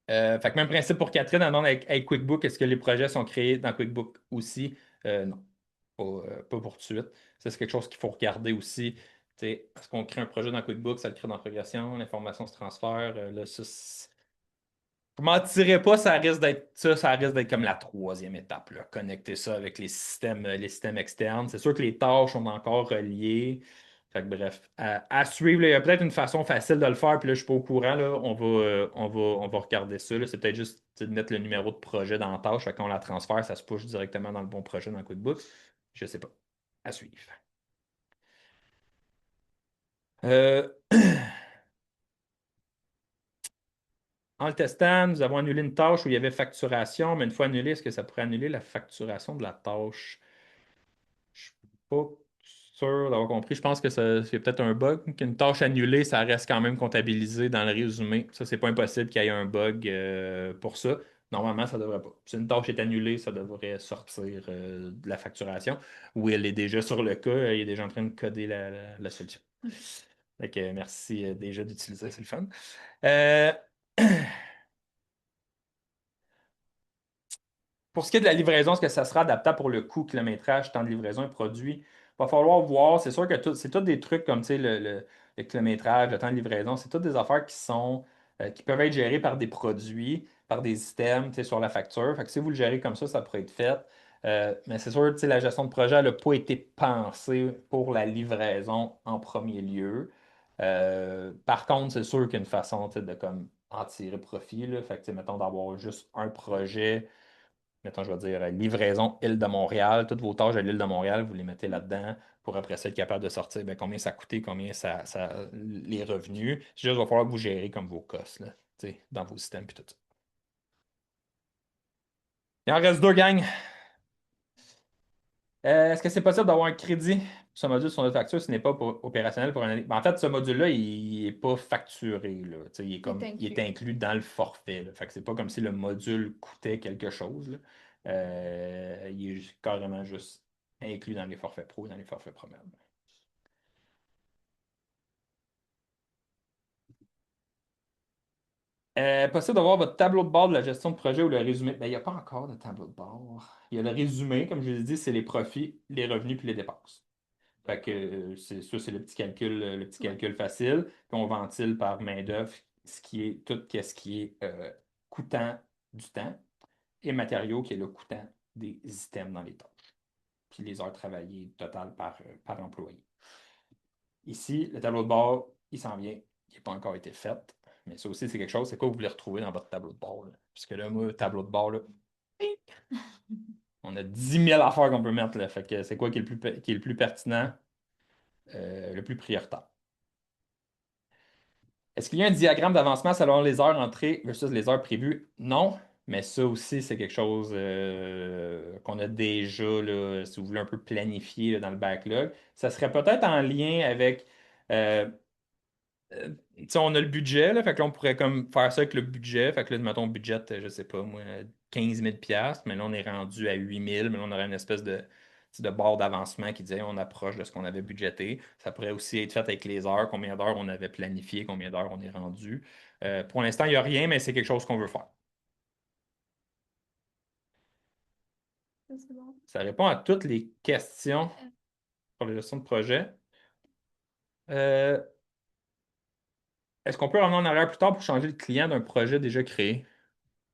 Fait que même principe pour Catherine, elle demande avec QuickBook, est-ce que les projets sont créés dans QuickBook aussi? Non. pas pour tout de suite. Ça, c'est quelque chose qu'il faut regarder aussi. Est-ce qu'on crée un projet dans QuickBooks, ça le crée dans Progression, l'information se transfère. Là, ça, je mentirais pas, ça risque d'être comme la troisième étape, là. Connecter ça avec les systèmes externes. C'est sûr que les tâches sont encore reliées. Fait que bref, à suivre, là, il y a peut-être une façon facile de le faire, puis là, je suis pas au courant, là. On va regarder ça, là. C'est peut-être juste de mettre le numéro de projet dans la tâche, fait qu'on la transfère, ça se push directement dans le bon projet dans QuickBooks. Je sais pas. À suivre. Euh, En le testant, nous avons annulé une tâche où il y avait facturation, mais une fois annulé, est-ce que ça pourrait annuler la facturation de la tâche? Je suis pas sûr d'avoir compris. Je pense que c'est peut-être un bug. Qu'une tâche annulée, ça reste quand même comptabilisé dans le résumé. Ça, c'est pas impossible qu'il y ait un bug pour ça. Normalement, ça devrait pas. Si une tâche est annulée, ça devrait sortir de la facturation. Ou elle est déjà sur le cas, il est déjà en train de coder la solution. Donc, merci déjà d'utiliser, c'est le fun. Euh, Pour ce qui est de la livraison, est-ce que ça sera adaptable pour le coût, kilométrage, temps de livraison et produit? Il va falloir voir. C'est sûr que c'est tous des trucs comme tu sais, le kilométrage, le temps de livraison, c'est toutes des affaires qui peuvent être gérées par des produits, par des systèmes tu sais, sur la facture. Fait que si vous le gérez comme ça pourrait être fait. Mais c'est sûr, tu sais, la gestion de projet n'a pas été pensée pour la livraison en premier lieu. Par contre, c'est sûr qu'il y a une façon tu sais, de comme, en tirer profit. Là. Fait que, tu sais, mettons, d'avoir juste un projet mettons, je vais dire livraison île de Montréal, toutes vos tâches à l'île de Montréal, vous les mettez là-dedans pour après ça être capable de sortir ben, combien ça a coûté, combien les revenus. C'est juste, il va falloir que vous gérez comme vos costs là, tu sais, dans vos systèmes et tout ça. Il en reste deux, gang. Est-ce que c'est possible d'avoir un crédit pour ce module sur notre facture ce n'est pas opérationnel pour une année? Ben, en fait, ce module-là, il n'est pas facturé. Là. Tu sais, il est inclus dans le forfait. Là. Fait que c'est pas comme si le module coûtait quelque chose. Là. Il est carrément juste inclus dans les forfaits pro et dans les forfaits premium. Possible d'avoir votre tableau de bord de la gestion de projet ou le résumé. Ben, il n'y a pas encore de tableau de bord. Il y a le résumé, comme je l'ai dit, c'est les profits, les revenus puis les dépenses. Fait que c'est ça, c'est le petit Ouais. calcul facile. Puis on ventile par main-d'œuvre ce qui est tout ce qui est coûtant du temps et matériaux qui est le coûtant des items dans les tâches. Puis les heures travaillées totales par employé. Ici, le tableau de bord, il s'en vient. Il n'a pas encore été fait. Mais ça aussi, c'est quelque chose. C'est quoi vous voulez retrouver dans votre tableau de bord? Là? Puisque là, moi, le tableau de bord, là, on a 10 000 affaires qu'on peut mettre. Là. Fait que c'est quoi qui est le plus pertinent, le plus prioritaire? Est-ce qu'il y a un diagramme d'avancement selon les heures entrées versus les heures prévues? Non, mais ça aussi, c'est quelque chose qu'on a déjà, là, si vous voulez, un peu planifié là, dans le backlog. Ça serait peut-être en lien avec euh, tu sais, on a le budget, là, fait que là, on pourrait comme faire ça avec le budget. Fait que là, mettons, budget, je sais pas, moi, 15 000 mais là, on est rendu à 8 000 mais là, on aurait une espèce de barre d'avancement qui disait on approche de ce qu'on avait budgété. Ça pourrait aussi être fait avec les heures, combien d'heures on avait planifié, combien d'heures on est rendu. Pour l'instant, il n'y a rien, mais c'est quelque chose qu'on veut faire. Ça, c'est bon. Ça répond à toutes les questions pour la gestion de projet. Euh, Est-ce qu'on peut revenir en arrière plus tard pour changer le client d'un projet déjà créé?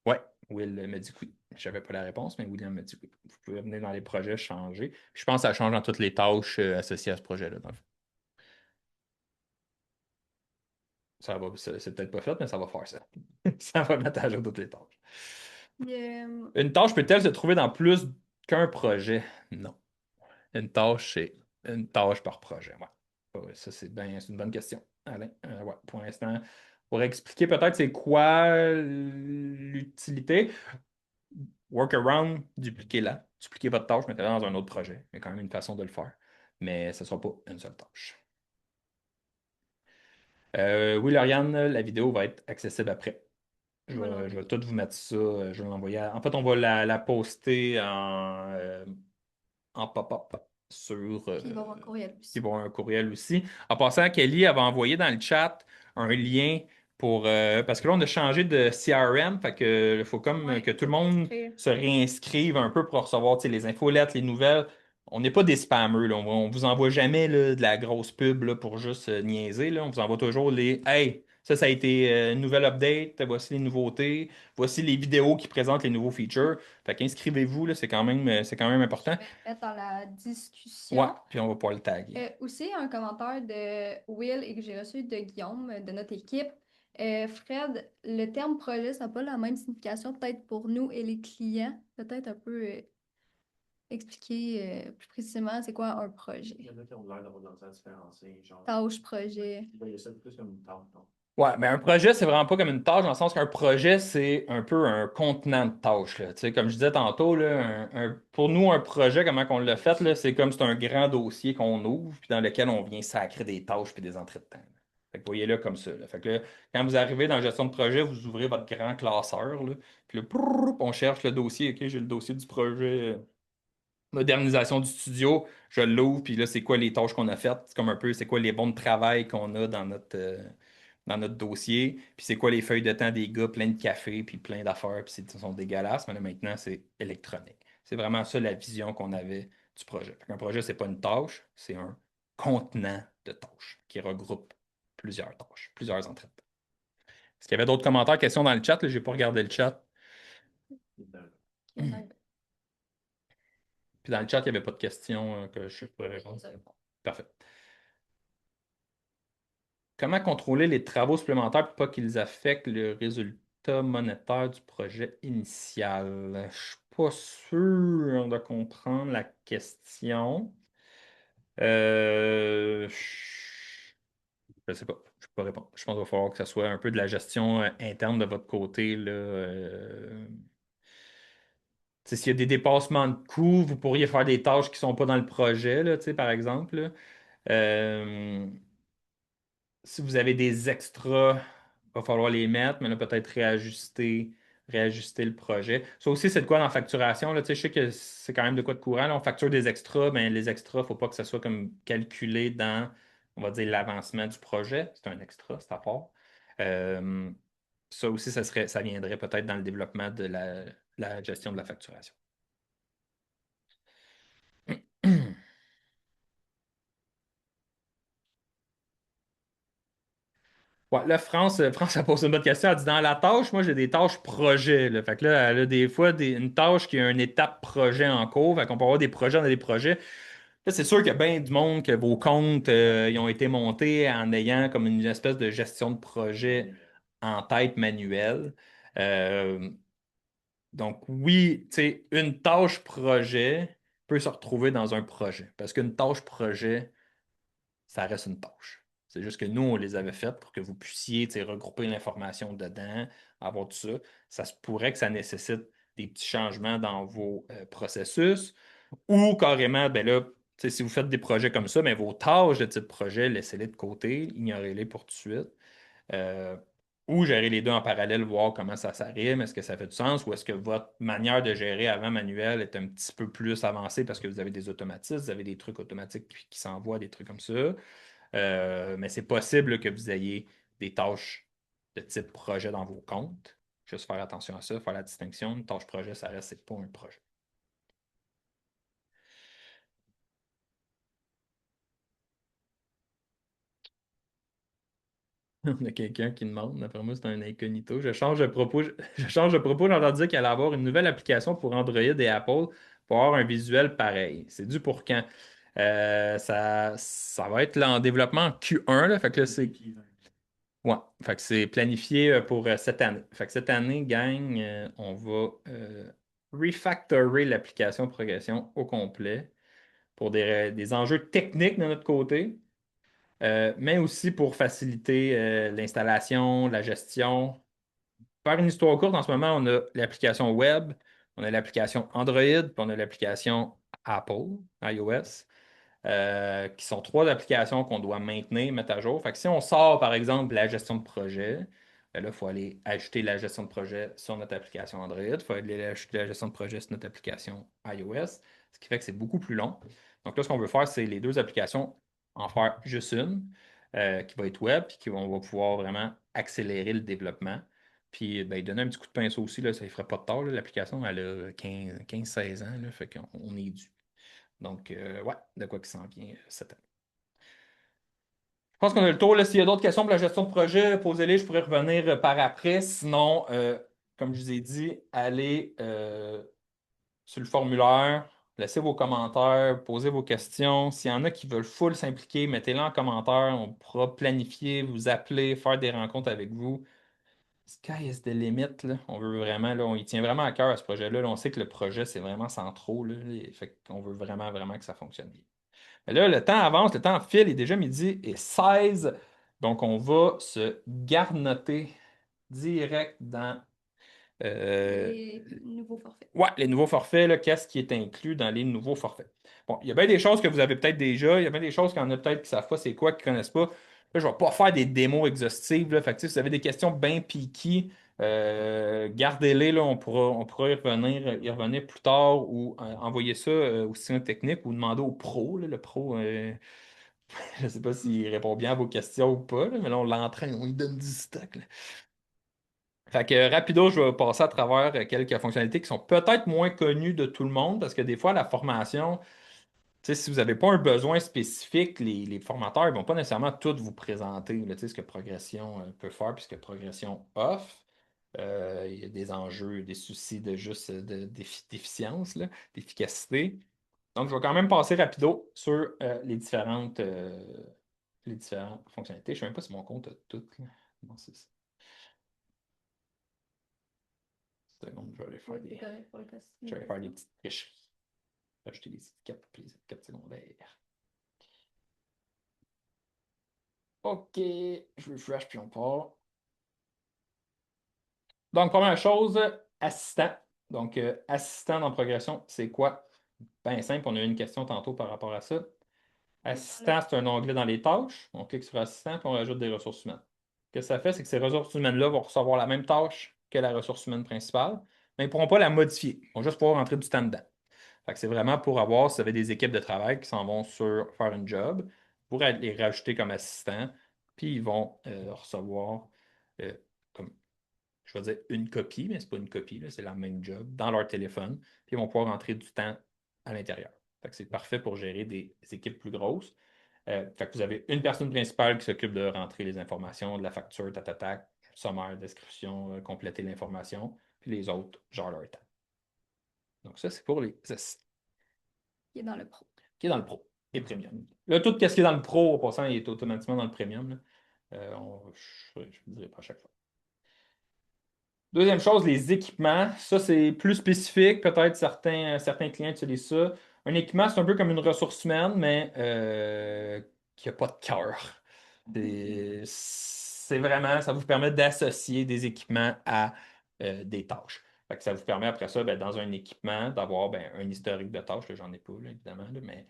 Ouais, Will me dit que oui. Je n'avais pas la réponse, mais William me dit oui. Vous pouvez venir dans les projets, changer. Puis je pense que ça change dans toutes les tâches associées à ce projet-là. Dans le fond. C'est peut-être pas fait, mais ça va faire ça. Ça va mettre à jour toutes les tâches. Euh, Une tâche peut-elle se trouver dans plus qu'un projet? Non. Une tâche, c'est une tâche par projet. Ouais. Ouais, ça, c'est une bonne question. Alain, ouais, pour l'instant, pour expliquer peut-être c'est quoi l'utilité. Workaround, dupliquez-la. Dupliquez votre tâche, mettez-la dans un autre projet. Il y a quand même une façon de le faire. Mais ce ne sera pas une seule tâche. Oui, Lauriane, la vidéo va être accessible après. voilà. Je vais tout vous mettre ça. Je vais l'envoyer. En fait, on va la poster en pop-up sur. Puis il va y avoir un courriel Puis aussi. bon, un courriel aussi. En passant, Kelly avait envoyé dans le chat un lien pour. Parce que là, on a changé de CRM. Fait que il faut comme Ouais, que tout le faut monde t'inscrire. se réinscrive un peu pour recevoir tu sais, les infolettes, les nouvelles. on n'est pas des spammers, là. On vous envoie jamais là, de la grosse pub là, pour juste niaiser, là. On vous envoie toujours les Hey, ça a été une nouvelle update, voici les nouveautés, voici les vidéos qui présentent les nouveaux features. Fait qu'inscrivez-vous, là, c'est quand même Je important. vais le mettre dans la Ouais, discussion. puis on va pouvoir le taguer. Aussi, un commentaire de Will et que j'ai reçu de Guillaume de notre équipe. Fred, le terme projet, ça n'a pas la même signification peut-être pour nous et les clients. Peut-être un peu expliquer plus précisément c'est quoi un projet. Il y en a qui ont l'air d'avoir de la différencier, genre. Tâche, projet. Ils voyaient ça plus comme une tâche, non? Ouais, mais un projet, c'est vraiment pas comme une tâche, dans le sens qu'un projet, c'est un peu un contenant de tâches, là. Tu sais, comme je disais tantôt, là, pour nous, un projet, comment qu'on l'a fait, là, c'est comme c'est un grand dossier qu'on ouvre, puis dans lequel on vient sacrer des tâches puis des entrées de temps. Fait que voyez-le comme ça, là. Fait que là, quand vous arrivez dans la gestion de projet, vous ouvrez votre grand classeur, là, puis là, prrr, on cherche le dossier. OK, j'ai le dossier du projet modernisation du studio, je l'ouvre, puis là, c'est quoi les tâches qu'on a faites? C'est comme un peu, c'est quoi les bons de travail qu'on a dans notre dossier, puis c'est quoi les feuilles de temps des gars, plein de café, puis plein d'affaires, puis ils sont dégueulasses, mais là, maintenant, c'est électronique. C'est vraiment ça la vision qu'on avait du projet. Un projet, c'est pas une tâche, c'est un contenant de tâches qui regroupe plusieurs tâches, plusieurs entrées de temps. Est-ce qu'il y avait d'autres commentaires, questions dans le chat? Je n'ai pas regardé le chat. Puis dans le chat, il n'y avait pas de questions que je pourrais répondre. Parfait. Comment contrôler les travaux supplémentaires pour pas qu'ils affectent le résultat monétaire du projet initial? Je suis pas sûr de comprendre la question. Je sais pas. Je peux pas répondre. Je pense qu'il va falloir que ce soit un peu de la gestion interne de votre côté, là. Tu sais, s'il y a des dépassements de coûts, vous pourriez faire des tâches qui ne sont pas dans le projet, là, tu sais, par exemple, là. Euh, Si vous avez des extras, il va falloir les mettre, mais là, peut-être réajuster le projet. Ça aussi, c'est de quoi dans la facturation, là, tu sais, je sais que c'est quand même de quoi de courant. Là, on facture des extras, mais les extras, il ne faut pas que ça soit comme calculé dans, on va dire, l'avancement du projet. C'est un extra, c'est à part. Euh, Ça aussi, ça viendrait peut-être dans le développement de la gestion de la facturation. Ouais, là, France a posé une bonne question. Elle dit dans la tâche, moi, j'ai des tâches projet, là. Fait que là, elle a des fois une tâche qui a une étape projet en cours. Fait qu'on peut avoir des projets dans des projets. Là, c'est sûr qu'il y a bien du monde que vos comptes ils ont été montés en ayant comme une espèce de gestion de projet en tête manuelle. Euh, donc, oui, tu sais, une tâche projet peut se retrouver dans un projet. Parce qu'une tâche projet, ça reste une tâche. C'est juste que nous, on les avait faites pour que vous puissiez tu sais, regrouper l'information dedans, avoir tout ça. Ça se pourrait que ça nécessite des petits changements dans vos processus ou carrément, ben là, tu sais, si vous faites des projets comme ça, mais vos tâches de type projet, laissez-les de côté, ignorez-les pour tout de suite. Euh, ou gérer les deux en parallèle, voir comment ça s'arrime, est-ce que ça fait du sens ou est-ce que votre manière de gérer avant manuel est un petit peu plus avancée parce que vous avez des automatismes, vous avez des trucs automatiques qui s'envoient, des trucs comme ça. Mais c'est possible que vous ayez des tâches de type projet dans vos comptes. Juste faire attention à ça, faire la distinction. Une tâche projet, ça reste, c'est pas un projet. On a quelqu'un qui demande, d'après moi, c'est un incognito. Je change de propos. Je change de propos, j'ai entendu dire qu'il allait avoir une nouvelle application pour Android et Apple pour avoir un visuel pareil. C'est dû pour quand? Ça va être là en développement en Q1, là, fait que là, c'est. Ouais, fait que c'est planifié pour cette année. Fait que cette année, gang, on va refactorer l'application progression au complet pour des enjeux techniques de notre côté, mais aussi pour faciliter l'installation, la gestion. Faire une histoire courte, en ce moment, on a l'application web, on a l'application Android, puis on a l'application Apple, iOS qui sont trois applications qu'on doit maintenir, mettre à jour. Fait que si on sort, par exemple, la gestion de projet, ben là, il faut aller ajouter la gestion de projet sur notre application Android. Il faut aller ajouter la gestion de projet sur notre application iOS, ce qui fait que c'est beaucoup plus long. Donc là, ce qu'on veut faire, c'est les deux applications, en faire juste une, qui va être web, puis on va pouvoir vraiment accélérer le développement. Puis ben, donner un petit coup de pinceau aussi, là, ça ne ferait pas de tort. L'application, elle a 15-16 ans, là, fait qu'on est dû. Donc, ouais, de quoi qui s'en vient cette année. Je pense qu'on a le tour. Là, s'il y a d'autres questions pour la gestion de projet, posez-les, je pourrais revenir par après. Sinon, comme je vous ai dit, allez sur le formulaire, laissez vos commentaires, posez vos questions. S'il y en a qui veulent full s'impliquer, mettez-les en commentaire. On pourra planifier, vous appeler, faire des rencontres avec vous. Sky is the limit, là. On veut vraiment, là, on y tient vraiment à cœur à ce projet-là. Là, on sait que le projet, c'est vraiment central, là. Fait qu'on veut vraiment, vraiment que ça fonctionne bien. Mais là, le temps avance, le temps file, il est déjà midi et 16. Donc, on va se garnoter direct dans Les nouveaux forfaits. ouais, les nouveaux forfaits, là, qu'est-ce qui est inclus dans les nouveaux forfaits? Bon, il y a bien des choses que vous avez peut-être déjà, il y a bien des choses qu'il y en a peut-être qui ne savent pas c'est quoi, qui ne connaissent pas. Là, je ne vais pas faire des démos exhaustives. Là. Fait que, si vous avez des questions bien piquées, gardez-les, là, on pourra y revenir plus tard ou envoyer ça au système technique ou demander au pro. Là, le pro, je ne sais pas s'il répond bien à vos questions ou pas, là, mais là, on l'entraîne, on lui donne du stock. Là. Fait que rapido, je vais passer à travers quelques fonctionnalités qui sont peut-être moins connues de tout le monde parce que des fois, la formation, tu sais, si vous n'avez pas un besoin spécifique, les formateurs ne vont pas nécessairement tout vous présenter là, tu sais, ce que Progression peut faire puis ce que Progression offre. Il y a des enjeux, des soucis de juste d'efficience, là, d'efficacité. Donc, je vais quand même passer rapido sur les différentes fonctionnalités. Je ne sais même pas si mon compte a toutes. Là. Non, c'est ça. Seconde, je vais aller faire Oui, c'est des. correct pour le cas si Je tu vais faire des questions. petites tricheries. Ajouter des étiquettes, puis les étiquettes secondaires. OK, je refresh, puis on part. Donc, première chose, assistant. Donc, assistant dans progression, c'est quoi? Bien simple, on a eu une question tantôt par rapport à ça. Assistant, c'est un onglet dans les tâches. On clique sur assistant, puis on rajoute des ressources humaines. Ce que ça fait, c'est que ces ressources humaines-là vont recevoir la même tâche que la ressource humaine principale, mais ils ne pourront pas la modifier. Ils vont juste pouvoir rentrer du temps dedans. Fait que c'est vraiment pour avoir, si vous avez des équipes de travail qui s'en vont sur faire une job, pour les rajouter comme assistants, puis ils vont recevoir, euh, comme, je vais dire une copie, mais ce n'est pas une copie, là, c'est la même job, dans leur téléphone, puis ils vont pouvoir rentrer du temps à l'intérieur. Fait que c'est parfait pour gérer des équipes plus grosses. Fait que vous avez une personne principale qui s'occupe de rentrer les informations de la facture, tatatac, sommaire, description, compléter l'information, puis les autres gèrent leur temps. Donc ça, c'est pour les assistants Qui est dans le pro. qui est dans le Pro et Premium. Là, tout ce qui est dans le Pro, au passant, il est automatiquement dans le Premium. Là. Je ne le dirai pas à chaque fois. Deuxième chose, les équipements. Ça, c'est plus spécifique. Peut-être certains clients utilisent ça. Un équipement, c'est un peu comme une ressource humaine, mais qui n'a pas de cœur. C'est vraiment, ça vous permet d'associer des équipements à des tâches. Fait que ça vous permet après ça, ben, dans un équipement, d'avoir ben, un historique de tâches. Là, j'en ai pas, là, évidemment, là, mais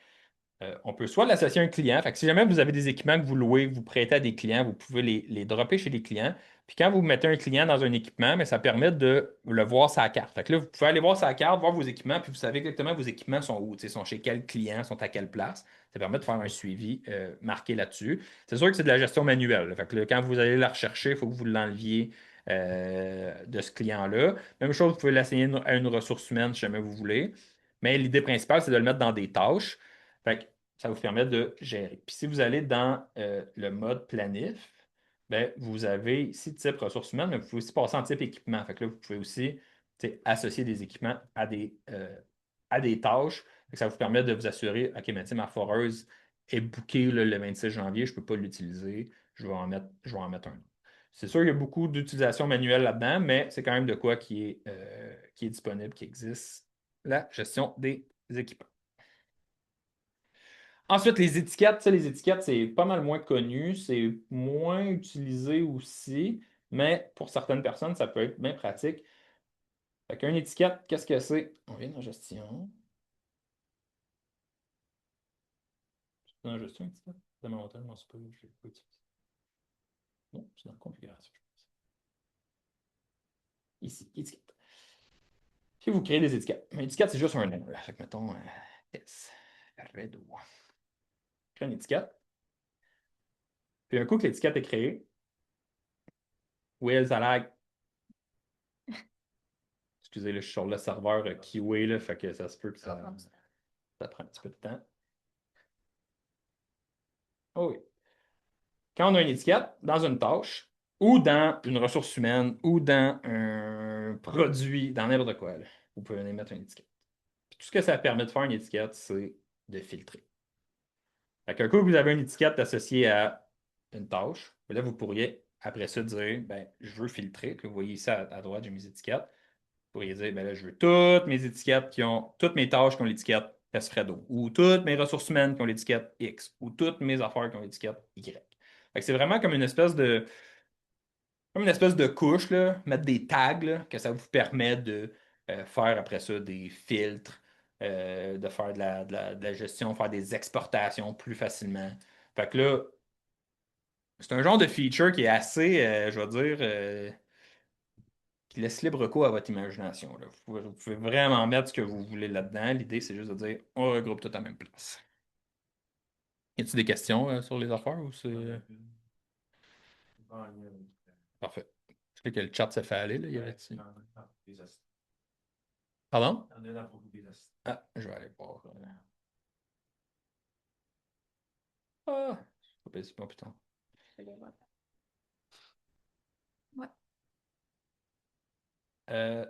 on peut soit l'associer à un client. Fait que si jamais vous avez des équipements que vous louez, que vous prêtez à des clients, vous pouvez les dropper chez les clients. Puis quand vous mettez un client dans un équipement, mais ça permet de le voir sa carte. Fait que là, vous pouvez aller voir sa carte, voir vos équipements, puis vous savez exactement vos équipements sont où, sont chez quel client, sont à quelle place. Ça permet de faire un suivi marqué là-dessus. C'est sûr que c'est de la gestion manuelle. Fait que là, quand vous allez la rechercher, il faut que vous l'enleviez de ce client-là. Même chose, vous pouvez l'assigner à une ressource humaine si jamais vous voulez. Mais l'idée principale, c'est de le mettre dans des tâches. Fait que ça vous permet de gérer. Puis si vous allez dans le mode planif, ben, vous avez ici type ressources humaines, mais vous pouvez aussi passer en type équipement. Fait que là, vous pouvez aussi associer des équipements à des tâches. Fait que ça vous permet de vous assurer, OK, mais ma foreuse est bookée là, le 26 janvier, je ne peux pas l'utiliser, je vais en mettre un autre. C'est sûr qu'il y a beaucoup d'utilisation manuelle là-dedans, mais c'est quand même de quoi qui est disponible, qui existe. La gestion des équipements. Ensuite, les étiquettes, ça, les étiquettes, c'est pas mal moins connu, c'est moins utilisé aussi, mais pour certaines personnes, ça peut être bien pratique. Fait qu'une étiquette, qu'est-ce que c'est? On vient dans gestion. C'est dans gestion, étiquette? De mon longtemps, je m'en suis pas, je l'ai pas utilisé. Non, c'est dans la configuration, je pense. Ici, étiquette. Puis vous créez des étiquettes. Une étiquette, c'est juste un nom. Fait que mettons, S, Redo. Crée une étiquette. Puis un coup que l'étiquette est créée, Will, ça lag. Excusez, là, je suis sur le serveur QA, là, fait que ça se peut que ça. Ça prend un petit peu de temps. Oh oui. Quand on a une étiquette dans une tâche, ou dans une ressource humaine, ou dans un produit, dans n'importe quoi, là, vous pouvez venir mettre une étiquette. Puis tout ce que ça permet de faire une étiquette, c'est de filtrer. Fait qu'un coup, vous avez une étiquette associée à une tâche, là, vous pourriez, après ça, dire, ben, je veux filtrer. Puis vous voyez ici à droite, j'ai mes étiquettes. Vous pourriez dire, ben là, je veux toutes mes étiquettes toutes mes tâches qui ont l'étiquette Fesfredo, ou toutes mes ressources humaines qui ont l'étiquette X, ou toutes mes affaires qui ont l'étiquette Y. Fait que c'est vraiment comme une espèce de couche, là, mettre des tags, là, que ça vous permet de faire après ça des filtres, de faire de la gestion, faire des exportations plus facilement. Fait que là, c'est un genre de feature qui est assez, je vais dire, qui laisse libre cours à votre imagination, là. Vous pouvez vraiment mettre ce que vous voulez là-dedans. L'idée, c'est juste de dire, on regroupe tout à la même place. Y a-t-il des questions sur les affaires ou c'est En lien avec, parfait? Est-ce que le chat s'est fait aller, là? Y avait des assistants. Pardon? Il y en a beaucoup des assistants. Ah, je vais aller voir. Ah, c'est pas putain. Ouais. Euh,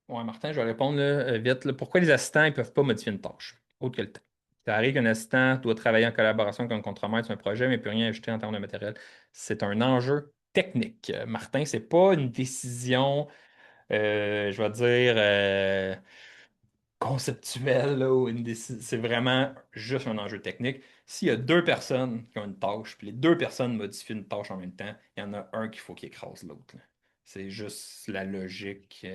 ouais, Martin, je vais répondre là, vite, là. Pourquoi les assistants ne peuvent pas modifier une tâche, autre que le temps? Ça arrive qu'un assistant doit travailler en collaboration avec un contremaître sur un projet, mais ne peut rien ajouter en termes de matériel. C'est un enjeu technique. Martin, c'est pas une décision, je vais dire, conceptuelle, là, c'est vraiment juste un enjeu technique. S'il y a deux personnes qui ont une tâche, puis les deux personnes modifient une tâche en même temps, il y en a un qu'il faut qu'il écrase l'autre, là. C'est juste la logique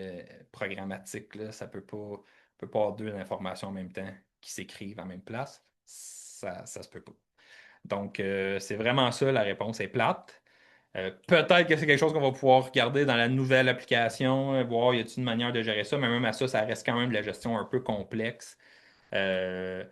programmatique, là. Ça peut pas avoir deux informations en même temps qui s'écrivent en même place. Ça se peut pas. Donc, c'est vraiment ça, la réponse est plate. Peut-être que c'est quelque chose qu'on va pouvoir regarder dans la nouvelle application, voir y a-t-il une manière de gérer ça, mais même à ça, ça reste quand même de la gestion un peu complexe. Euh,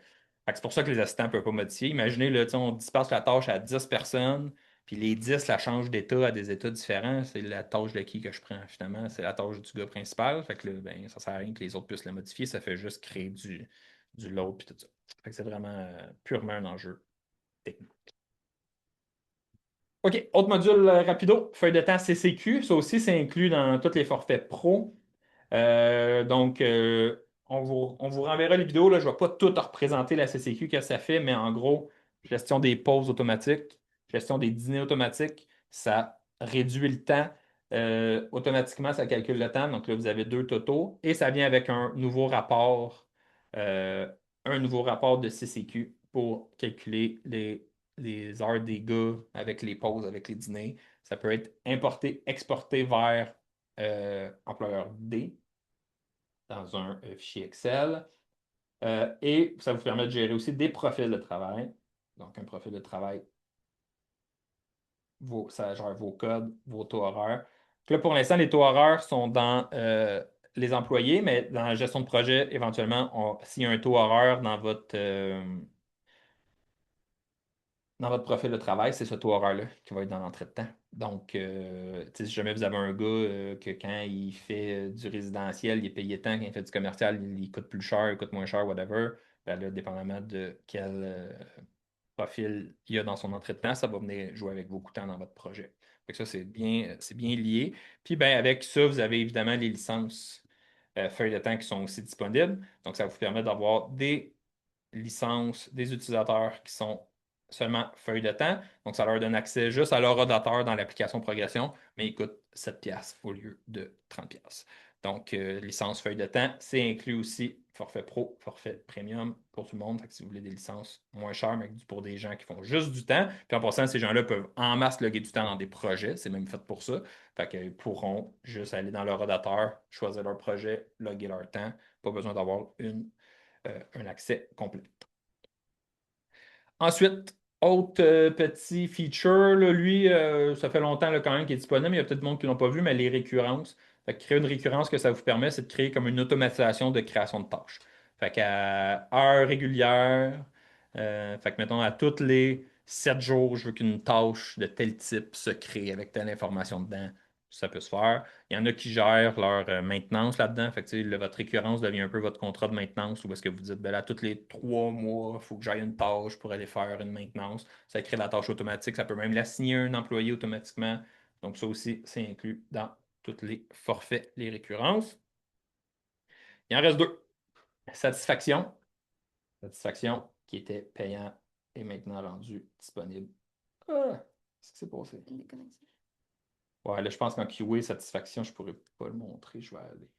Fait que c'est pour ça que les assistants ne peuvent pas modifier. Imaginez, là, tu sais, on disperse la tâche à 10 personnes, puis les 10 la changent d'état à des états différents. C'est la tâche de qui que je prends, finalement? C'est la tâche du gars principal. Fait que là, ben, ça sert à rien que les autres puissent la modifier. Ça fait juste créer du load puis tout ça. Fait que c'est vraiment purement un enjeu technique. OK, autre module rapido, feuille de temps CCQ. Ça aussi, c'est inclus dans tous les forfaits pro. Donc, on vous renverra les vidéos. Là. Je ne vais pas tout représenter la CCQ que ça fait, mais en gros, gestion des pauses automatiques, gestion des dîners automatiques, ça réduit le temps. Automatiquement, ça calcule le temps. Donc là, vous avez deux totaux. Et ça vient avec euh, un nouveau rapport de CCQ pour calculer les heures des gars avec les pauses, avec les dîners. Ça peut être importé, exporté vers employeur D dans un fichier Excel. Et ça vous permet de gérer aussi des profils de travail. Donc, un profil de travail, ça gère vos codes, vos taux horaires. Donc là, pour l'instant, les taux horaires sont dans les employés, mais dans la gestion de projet, éventuellement, s'il y a un taux horaire dans votre profil de travail, c'est ce taux horaire-là qui va être dans l'entrée de temps. Donc, tu sais, si jamais vous avez un gars que quand il fait du résidentiel, il est payé tant, quand il fait du commercial, il coûte plus cher, il coûte moins cher, whatever, ben là, dépendamment de quel profil il y a dans son entrée de temps, ça va venir jouer avec vos coûtants dans votre projet. Fait que ça, c'est bien lié. Puis, ben, avec ça, vous avez évidemment les licences feuilles de temps qui sont aussi disponibles. Donc, ça vous permet d'avoir des licences des utilisateurs qui sont seulement feuilles de temps. Donc, ça leur donne accès juste à leur ordinateur dans l'application Progression, mais il coûte 7$ au lieu de 30$. Donc, licence feuille de temps, c'est inclus aussi forfait pro, forfait premium pour tout le monde. Fait que si vous voulez des licences moins chères, mais pour des gens qui font juste du temps, puis en passant, ces gens-là peuvent en masse loguer du temps dans des projets, c'est même fait pour ça. Fait qu'ils pourront juste aller dans leur ordinateur, choisir leur projet, loguer leur temps. Pas besoin d'avoir un accès complet. Ensuite, autre petit feature, là, lui, ça fait longtemps là, quand même qu'il est disponible. Il y a peut-être du monde qui ne l'ont pas vu, mais les récurrences. Fait que créer une récurrence, que ça vous permet, c'est de créer comme une automatisation de création de tâches. Fait qu'à heure régulière, fait que mettons à tous les 7 jours, je veux qu'une tâche de tel type se crée avec telle information dedans. ça peut se faire. Il y en a qui gèrent leur maintenance là-dedans. Fait que, tu sais, votre récurrence devient un peu votre contrat de maintenance ou est-ce que vous dites, ben là, tous les 3 mois, il faut que j'aille une tâche pour aller faire une maintenance. Ça crée la tâche automatique. Ça peut même l'assigner à un employé automatiquement. Donc, ça aussi, c'est inclus dans tous les forfaits, les récurrences. Il en reste deux. Satisfaction. Satisfaction qui était payant est maintenant rendu disponible. Ah, qu'est-ce qui s'est passé? Les connexions. Ouais, là, je pense qu'en QA, satisfaction, je pourrais pas le montrer. Je vais aller.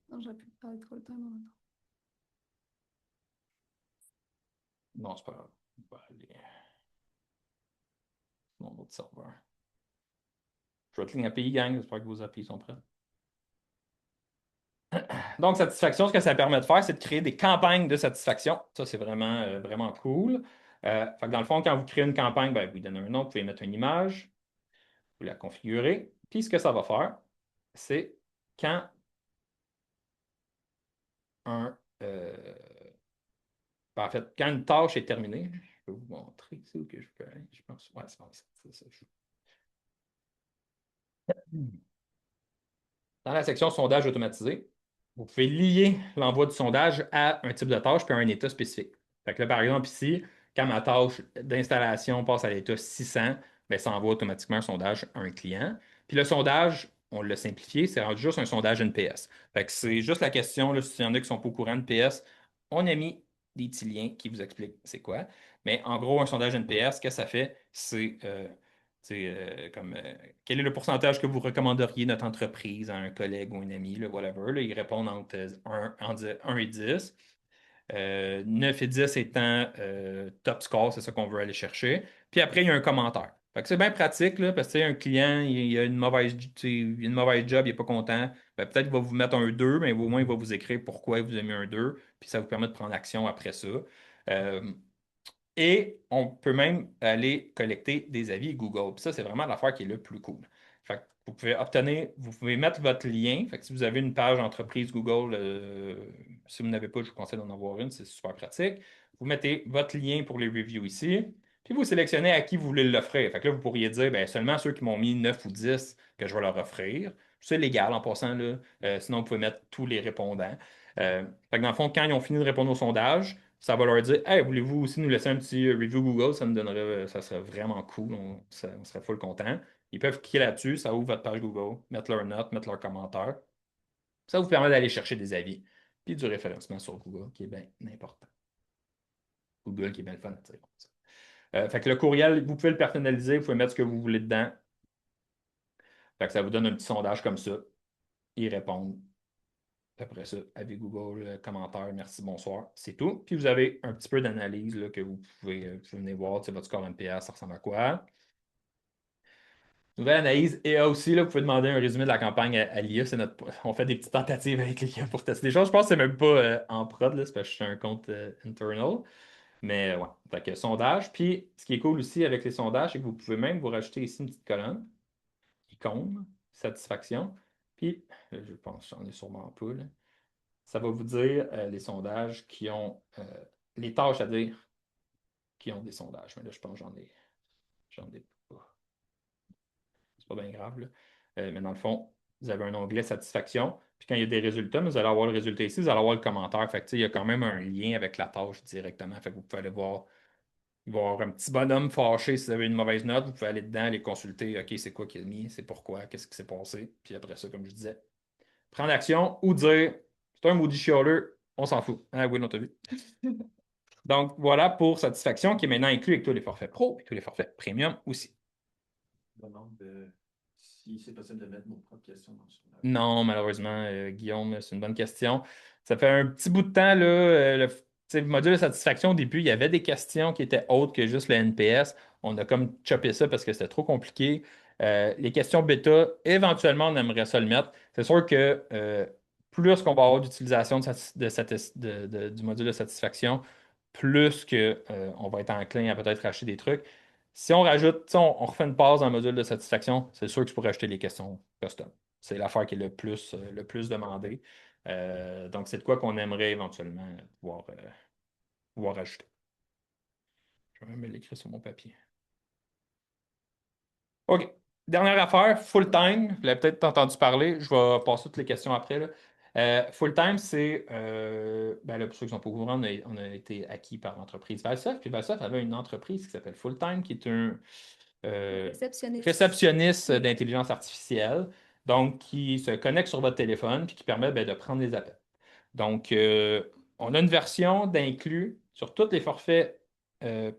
Non, j'aurais pu parler trop le temps en même temps. Non, c'est pas grave. Je vais aller. Mon autre serveur. Je vais cliquer API, gang. J'espère que vos API sont prêts. Donc, satisfaction, ce que ça permet de faire, c'est de créer des campagnes de satisfaction. Ça, c'est vraiment, vraiment cool. Fait que dans le fond, quand vous créez une campagne, ben, vous lui donnez un nom, vous pouvez mettre une image, vous la configurez. Puis, ce que ça va faire, c'est quand un. Ben, en fait, quand une tâche est terminée, je peux vous montrer, c'est où que je peux aller. Je pense. Ouais, c'est bon, c'est ça. Dans la section sondage automatisé, vous pouvez lier l'envoi du sondage à un type de tâche puis à un état spécifique. Fait que là, par exemple, ici, quand ma tâche d'installation passe à l'état 600, bien, ça envoie automatiquement un sondage à un client. Puis le sondage, on l'a simplifié, c'est rendu juste un sondage NPS. Fait que c'est juste la question, là, s'il y en a qui ne sont pas au courant de NPS, on a mis des petits liens qui vous expliquent c'est quoi. Mais en gros, un sondage NPS, ce que ça fait, c'est comme quel est le pourcentage que vous recommanderiez notre entreprise à un collègue ou un ami, là, whatever. Là, ils répondent entre 1 et 10. 9 et 10 étant top score, c'est ça qu'on veut aller chercher. Puis après, il y a un commentaire. Fait que c'est bien pratique, là, parce que un client, il a une mauvaise, une mauvaise job, il n'est pas content. Ben, peut-être qu'il va vous mettre un 2, mais au moins, il va vous écrire pourquoi vous avez mis un 2, puis ça vous permet de prendre action après ça. Euh, et on peut même aller collecter des avis Google. Puis ça, c'est vraiment l'affaire qui est le plus cool. Fait que vous pouvez obtenir, vous pouvez mettre votre lien. Fait que si vous avez une page entreprise Google, si vous n'avez pas, je vous conseille d'en avoir une, c'est super pratique. Vous mettez votre lien pour les reviews ici, puis vous sélectionnez à qui vous voulez l'offrir. Fait que là, vous pourriez dire, ben, seulement ceux qui m'ont mis 9 ou 10 que je vais leur offrir. C'est légal en passant, là. Sinon, vous pouvez mettre tous les répondants. Fait que dans le fond, quand ils ont fini de répondre au sondage, ça va leur dire, hey, voulez-vous aussi nous laisser un petit review Google? Ça me donnerait, ça serait vraiment cool. On serait full content. Ils peuvent cliquer là-dessus, ça ouvre votre page Google, mettre leur note, mettre leur commentaire. Ça vous permet d'aller chercher des avis. Puis du référencement sur Google, qui est bien important. Google qui est bien le fun à dire. Fait que le courriel, vous pouvez le personnaliser, vous pouvez mettre ce que vous voulez dedans. Fait que ça vous donne un petit sondage comme ça. Ils répondent. Après ça, avec Google, commentaire, merci, bonsoir. C'est tout. Puis vous avez un petit peu d'analyse là, que vous pouvez venir voir. Votre score NPS, ça ressemble à quoi? Nouvelle analyse. Et aussi, là, vous pouvez demander un résumé de la campagne à l'IA. On fait des petites tentatives avec l'IA pour tester des choses. Je pense que c'est même pas en prod, là, c'est parce que je suis un compte internal. Mais ouais, fait que sondage. Puis ce qui est cool aussi avec les sondages, c'est que vous pouvez même vous rajouter ici une petite colonne, icône, satisfaction. Puis, je pense que j'en ai sûrement pas, là. Ça va vous dire les sondages qui ont les tâches à dire qui ont des sondages. Mais là, je pense que j'en ai pas. C'est pas bien grave, là. Mais dans le fond, vous avez un onglet satisfaction. Puis quand il y a des résultats, vous allez avoir le résultat ici, vous allez avoir le commentaire. Fait que, il y a quand même un lien avec la tâche directement. Fait que vous pouvez aller voir. Il va y avoir un petit bonhomme fâché si vous avez une mauvaise note. Vous pouvez aller dedans, aller consulter. OK, c'est quoi qu'il a mis, c'est pourquoi, qu'est-ce qui s'est passé. Puis après ça, comme je disais, prendre action ou dire c'est un maudit chialeux, on s'en fout. Ah oui, non, t'as vu. Donc, voilà pour Satisfaction qui est maintenant inclus avec tous les forfaits pro et tous les forfaits premium aussi. Je me demande si c'est possible de mettre nos propres questions dans le sondage. Non, malheureusement, Guillaume, c'est une bonne question. Ça fait un petit bout de temps, là, le module de satisfaction, au début, il y avait des questions qui étaient autres que juste le NPS. On a comme chopé ça parce que c'était trop compliqué. Les questions bêta, éventuellement, on aimerait ça le mettre. C'est sûr que plus qu'on va avoir d'utilisation du module de satisfaction, plus que, on va être enclin à peut-être racheter des trucs. Si on rajoute, on refait une pause dans le module de satisfaction, c'est sûr que tu pourrais acheter les questions custom. C'est l'affaire qui est le plus demandée. Donc, c'est de quoi qu'on aimerait éventuellement pouvoir ajouter. Je vais même l'écrire sur mon papier. OK. Dernière affaire, full-time. Vous l'avez peut-être entendu parler. Je vais passer toutes les questions après, là. Full-time, c'est, ben là, pour ceux qui sont pas au courant, on a été acquis par l'entreprise Valsoft. Puis Valsoft avait une entreprise qui s'appelle Full-time, qui est un Réceptionniste. réceptionniste Oui. d'intelligence artificielle, donc qui se connecte sur votre téléphone puis qui permet ben, de prendre les appels. Donc, on a une version d'inclus sur tous les forfaits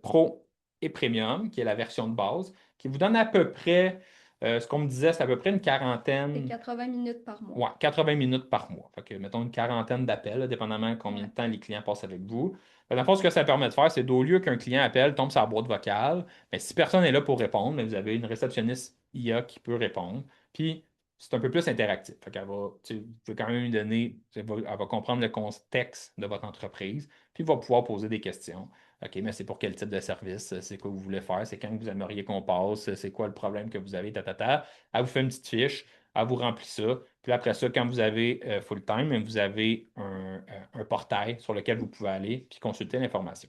Pro et Premium, qui est la version de base, qui vous donne à peu près, ce qu'on me disait, c'est à peu près une C'est quarantaine, 80 minutes par mois. ouais, 80 minutes par mois. Fait que, mettons une quarantaine d'appels, là, dépendamment de combien de Ouais. temps les clients passent avec vous. Dans le fond, ce que ça permet de faire, c'est qu'au lieu qu'un client appelle, tombe sur la boîte vocale, mais si personne n'est là pour répondre, mais vous avez une réceptionniste IA qui peut répondre. Puis, c'est un peu plus interactif. Fait qu'elle va, tu sais, vous pouvez quand même lui donner, elle va comprendre le contexte de votre entreprise, puis va pouvoir poser des questions. OK, mais c'est pour quel type de service? C'est quoi vous voulez faire? C'est quand que vous aimeriez qu'on passe? C'est quoi le problème que vous avez? Ta. Elle vous fait une petite fiche, elle vous remplit ça. Puis après ça, quand vous avez full-time, vous avez un portail sur lequel vous pouvez aller puis consulter l'information.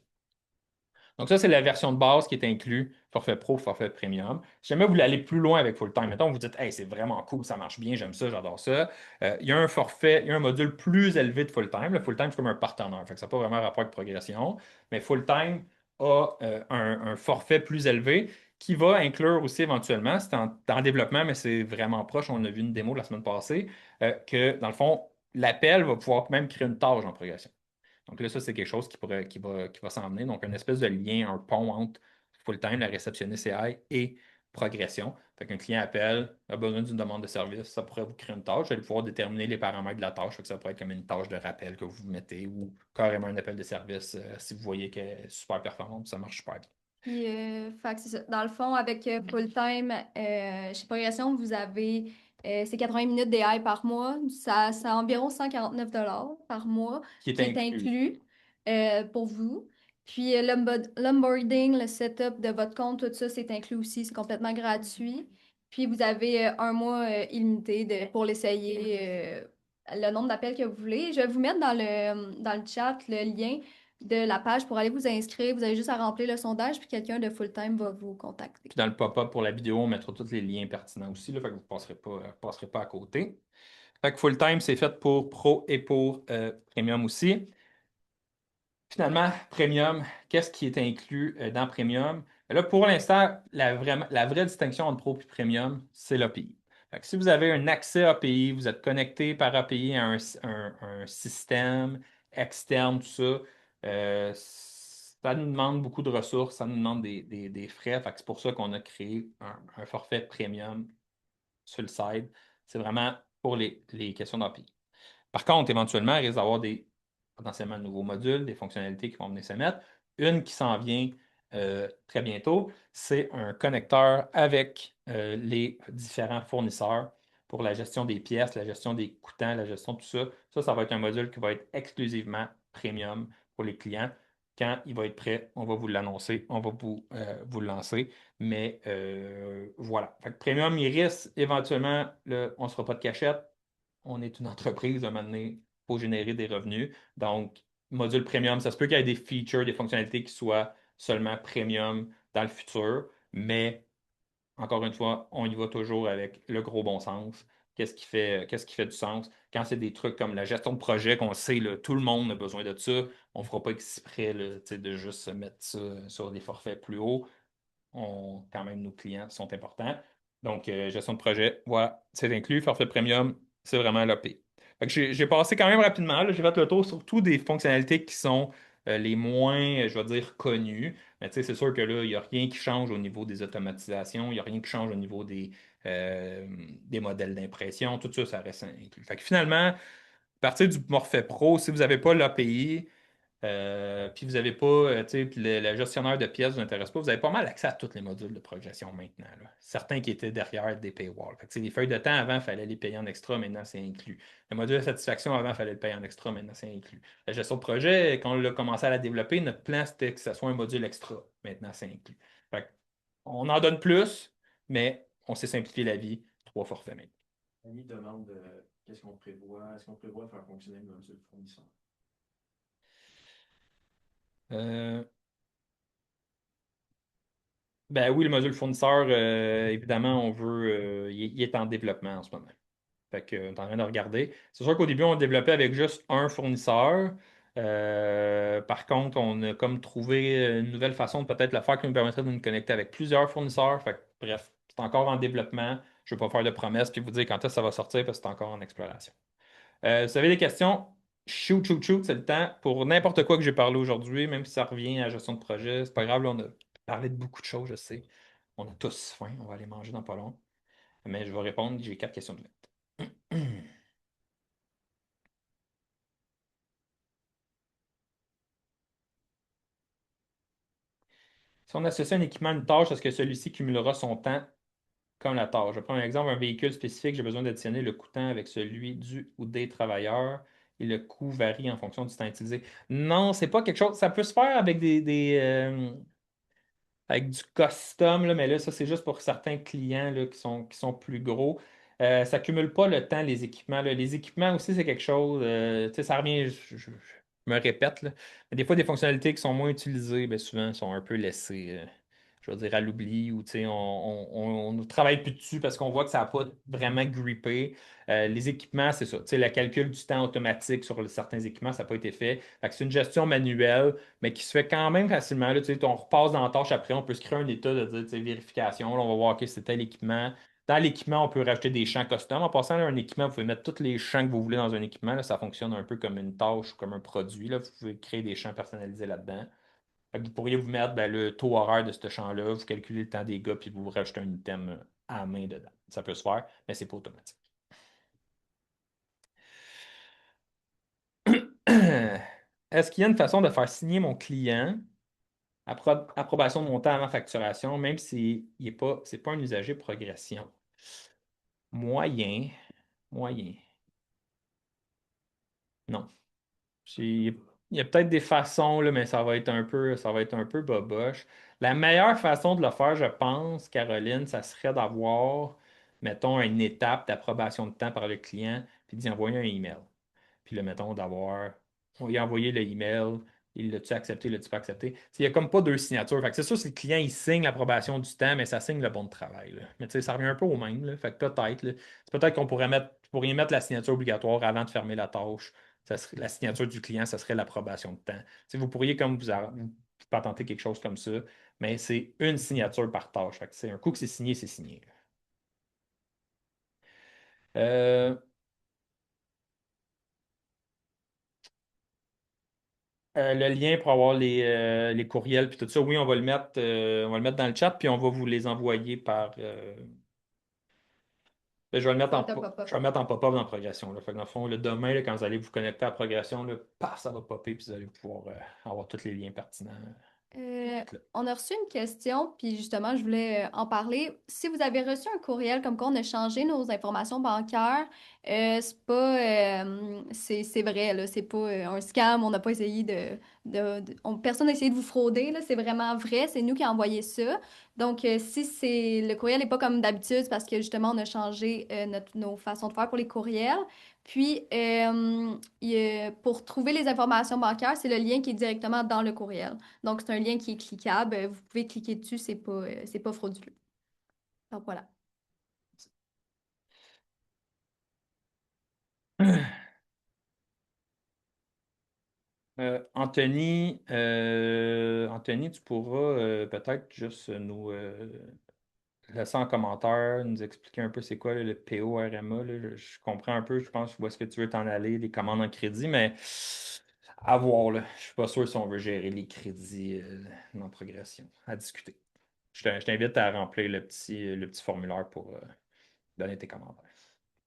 Donc ça, c'est la version de base qui est inclue, forfait pro, forfait premium. Si jamais vous voulez aller plus loin avec full-time, mettons, vous dites, hey, c'est vraiment cool, ça marche bien, j'aime ça, j'adore ça. Il y a un forfait, il y a un module plus élevé de full-time. Le full-time, c'est comme un partenaire. Fait que ça n'a pas vraiment rapport avec progression. Mais full-time a un forfait plus élevé qui va inclure aussi éventuellement, c'est en développement, mais c'est vraiment proche. On a vu une démo la semaine passée, que dans le fond, l'appel va pouvoir même créer une tâche en progression. Donc là, ça, c'est quelque chose qui va s'en venir. Donc, un espèce de lien, un pont entre full-time, la réceptionniste AI et progression. Fait qu'un client appelle, a besoin d'une demande de service, ça pourrait vous créer une tâche. Vous allez pouvoir déterminer les paramètres de la tâche. Fait que ça pourrait être comme une tâche de rappel que vous mettez ou carrément un appel de service si vous voyez qu'elle est super performante, ça marche super bien. Puis, fait que c'est ça. Dans le fond, avec full-time, chez Progression, vous avez c'est 80 minutes d'AI par mois. Ça, c'est environ 149 par mois Qui est qui est inclus. inclus pour vous. Puis, l'onboarding, le setup de votre compte, tout ça, c'est inclus aussi. C'est complètement gratuit. Puis, vous avez un mois illimité pour l'essayer, le nombre d'appels que vous voulez. Je vais vous mettre dans le chat le lien de la page pour aller vous inscrire. Vous avez juste à remplir le sondage, puis quelqu'un de full-time va vous contacter. Puis dans le pop-up pour la vidéo, on mettra tous les liens pertinents aussi, là, fait que vous ne passerez pas à côté. Fait que full-time, c'est fait pour Pro et pour Premium aussi. Finalement, Premium, qu'est-ce qui est inclus dans Premium? Là, pour l'instant, la vraie distinction entre Pro et Premium, c'est l'API. Fait que si vous avez un accès API, vous êtes connecté par API à un système externe, tout ça, ça nous demande beaucoup de ressources, ça nous demande des frais. Fait que c'est pour ça qu'on a créé un forfait Premium sur le site. C'est vraiment pour les questions d'API. Par contre, éventuellement, il risque d'avoir potentiellement de nouveaux modules, des fonctionnalités qui vont venir se mettre. Une qui s'en vient très bientôt, c'est un connecteur avec les différents fournisseurs pour la gestion des pièces, la gestion des coûtants, la gestion de tout ça. Ça va être un module qui va être exclusivement premium pour les clients. Quand il va être prêt, on va vous l'annoncer, on va vous le lancer. Mais voilà. Fait que premium, il risque éventuellement, on ne se fera pas de cachette, on est une entreprise, à un moment donné, il faut générer des revenus. Donc, module premium, ça se peut qu'il y ait des features, des fonctionnalités qui soient seulement premium dans le futur, mais encore une fois, on y va toujours avec le gros bon sens. Qu'est-ce qui fait du sens? Quand c'est des trucs comme la gestion de projet, qu'on sait, là, tout le monde a besoin de ça, on ne fera pas exprès là, tu sais, de juste mettre ça sur des forfaits plus hauts. Quand même, nos clients sont importants. Donc, gestion de projet, voilà, c'est inclus. Forfait premium, c'est vraiment l'OP. Fait que j'ai passé quand même rapidement, là, j'ai fait le tour surtout des fonctionnalités qui sont les moins, je vais dire, connues. Mais tu sais, c'est sûr que là, il n'y a rien qui change au niveau des automatisations, il n'y a rien qui change au niveau des modèles d'impression, tout ça, ça reste inclus. Fait que finalement, à partir du Morphet Pro, si vous n'avez pas l'API, puis vous n'avez pas, tu sais, puis le gestionnaire de pièces ne vous intéresse pas, vous avez pas mal accès à tous les modules de progression maintenant, là. Certains qui étaient derrière des paywalls. Fait que, tu sais, les feuilles de temps avant, il fallait les payer en extra, maintenant c'est inclus. Le module de satisfaction avant, il fallait le payer en extra, maintenant c'est inclus. La gestion de projet, quand on a commencé à la développer, notre plan c'était que ce soit un module extra. Maintenant c'est inclus. Fait que, on en donne plus, mais on s'est simplifié la vie. 3 forfaits maintenant. Annie demande qu'est-ce qu'on prévoit, est-ce qu'on prévoit faire fonctionner le module fournisseur? Euh, Ben oui, le module fournisseur, évidemment, il est en développement en ce moment. Fait que, on est en train de regarder. C'est sûr qu'au début, on développait avec juste un fournisseur. Par contre, on a comme trouvé une nouvelle façon de peut-être le faire qui nous permettrait de nous connecter avec plusieurs fournisseurs. Fait que, bref, c'est encore en développement. Je ne vais pas faire de promesses puis vous dire quand est-ce que ça va sortir parce que c'est encore en exploration. Si vous avez des questions, shoot, shoot, shoot, c'est le temps. Pour n'importe quoi que j'ai parlé aujourd'hui, même si ça revient à la gestion de projet, c'est pas grave, là, on a parlé de beaucoup de choses, je sais. On a tous faim, on va aller manger dans pas long. Mais je vais répondre, j'ai 4 questions de vite. Si on associe un équipement à une tâche, est-ce que celui-ci cumulera son temps comme la tâche? Je prends un exemple, un véhicule spécifique, j'ai besoin d'additionner le coût temps avec celui du ou des travailleurs et le coût varie en fonction du temps utilisé. Non, c'est pas quelque chose. Ça peut se faire avec avec du custom, là, mais là, ça, c'est juste pour certains clients là, qui sont plus gros. Ça ne cumule pas le temps, les équipements, là. Les équipements aussi, c'est quelque chose. Tu sais, ça revient, je me répète, là. Mais des fois, des fonctionnalités qui sont moins utilisées, ben, souvent, sont un peu laissées, je veux dire, à l'oubli ou tu sais, on ne travaille plus dessus parce qu'on voit que ça n'a pas vraiment grippé. Les équipements, c'est ça. Tu sais, le calcul du temps automatique sur certains équipements, ça n'a pas été fait. Fait que c'est une gestion manuelle mais qui se fait quand même facilement. Là, tu sais, on repasse dans la tâche après, on peut se créer un état de dire, tu sais, vérification. Là, on va voir que c'était l'équipement. Dans l'équipement, on peut rajouter des champs custom. En passant, là, un équipement, vous pouvez mettre tous les champs que vous voulez dans un équipement. Là, ça fonctionne un peu comme une tâche ou comme un produit. Là. Vous pouvez créer des champs personnalisés là-dedans. Fait que vous pourriez vous mettre ben, le taux horaire de ce champ-là, vous calculez le temps des gars, puis vous rajoutez un item à la main dedans. Ça peut se faire, mais c'est pas automatique. Est-ce qu'il y a une façon de faire signer mon client approbation de montant avant facturation, même s'il n'est pas, c'est pas un usager progression. Moyen, moyen. Non. Il y a peut-être des façons, là, mais ça va être un peu boboche. La meilleure façon de le faire, je pense, Caroline, ça serait d'avoir, mettons, une étape d'approbation de temps par le client, puis d'y envoyer un email. Puis le mettons d'avoir. On lui a envoyé le email. Il l'a-tu accepté, l'a-tu pas accepté? Il n'y a comme pas deux signatures. Fait que c'est sûr, si le client il signe l'approbation du temps, mais ça signe le bon de travail. Là. Mais tu sais, ça revient un peu au même. Là. Fait que peut-être. Là, c'est peut-être qu'on pourrait mettre, vous pourriez mettre la signature obligatoire avant de fermer la tâche. La signature du client, ça serait l'approbation de temps. Tu sais, vous pourriez comme vous patenter quelque chose comme ça, mais c'est une signature par tâche. Fait que, c'est un coup que c'est signé, c'est signé. Euh, le lien pour avoir les courriels puis tout ça, oui, on va le mettre dans le chat, puis on va vous les envoyer par. Je vais le mettre Boîte en, à pop-up. je vais le mettre en pop-up dans la progression. Là. Fait que dans le fond, le demain, là, quand vous allez vous connecter à la progression, là, paf, ça va popper, puis vous allez pouvoir avoir tous les liens pertinents. Euh, Là. on a reçu une question, puis justement, je voulais en parler. Si vous avez reçu un courriel comme quoi on a changé nos informations bancaires, c'est pas, c'est vrai, là, c'est pas un scam, on n'a pas essayé personne n'a essayé de vous frauder, là, c'est vraiment vrai, c'est nous qui avons envoyé ça. Donc, si le courriel n'est pas comme d'habitude, c'est parce que justement, on a changé nos façons de faire pour les courriels. Puis, pour trouver les informations bancaires, c'est le lien qui est directement dans le courriel. Donc, c'est un lien qui est cliquable. Vous pouvez cliquer dessus, c'est pas frauduleux. Donc, voilà. Anthony, tu pourras peut-être juste nous laisser en commentaire, nous expliquer un peu c'est quoi là, le PORMA. Là. Je comprends un peu, je pense, où est-ce que tu veux t'en aller, les commandes en crédit, mais à voir, là. Je suis pas sûr si on veut gérer les crédits en progression. À discuter. Je t'invite à remplir le petit formulaire pour donner tes commentaires.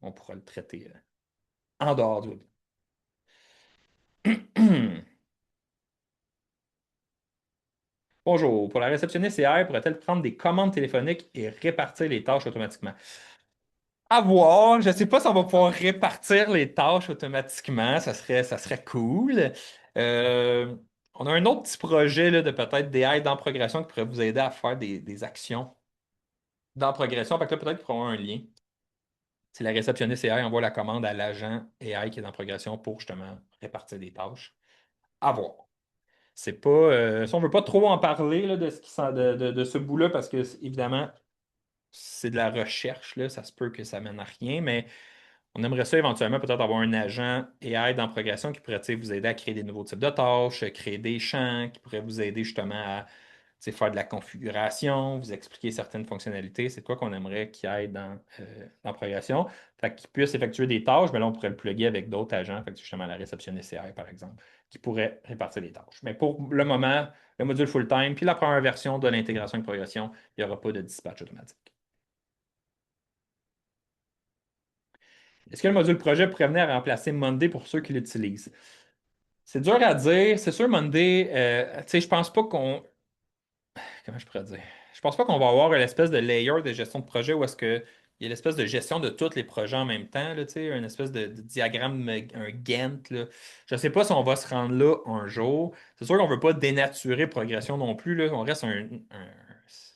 On pourra le traiter en dehors du web. Bonjour. Pour la réceptionniste AI, pourrait-elle prendre des commandes téléphoniques et répartir les tâches automatiquement? À voir. Je ne sais pas si on va pouvoir répartir les tâches automatiquement. Ça serait cool. Euh, on a un autre petit projet là, de peut-être des aides en progression qui pourrait vous aider à faire des actions dans progression. Fait que là, peut-être qu'il faudra un lien. Si la réceptionniste AI envoie la commande à l'agent AI qui est en progression pour justement répartir des tâches. À voir. C'est pas, ça, on veut pas trop en parler là, de, de ce bout-là parce que, évidemment, c'est de la recherche, là, ça se peut que ça mène à rien, mais on aimerait ça éventuellement peut-être avoir un agent AI en progression qui pourrait tu sais, vous aider à créer des nouveaux types de tâches, créer des champs, qui pourrait vous aider justement à tu sais, faire de la configuration, vous expliquer certaines fonctionnalités. C'est quoi qu'on aimerait qu'il aille dans progression. Fait qu'il puisse effectuer des tâches, mais là, on pourrait le plugger avec d'autres agents, fait que justement la réceptionniste AI, par exemple, qui pourrait répartir les tâches. Mais pour le moment, le module full-time, puis la première version de l'intégration de progression, il n'y aura pas de dispatch automatique. Est-ce que le module projet pourrait venir à remplacer Monday pour ceux qui l'utilisent? C'est dur à dire. C'est sûr, Monday, tu sais, je pense pas qu'on. Comment je pourrais dire? Je pense pas qu'on va avoir l'espèce de layer de gestion de projet où est-ce que il y a l'espèce de gestion de tous les projets en même temps, là, tu sais, une espèce de diagramme, un Gantt, là. Je sais pas si on va se rendre là un jour. C'est sûr qu'on veut pas dénaturer progression non plus, là. On reste tu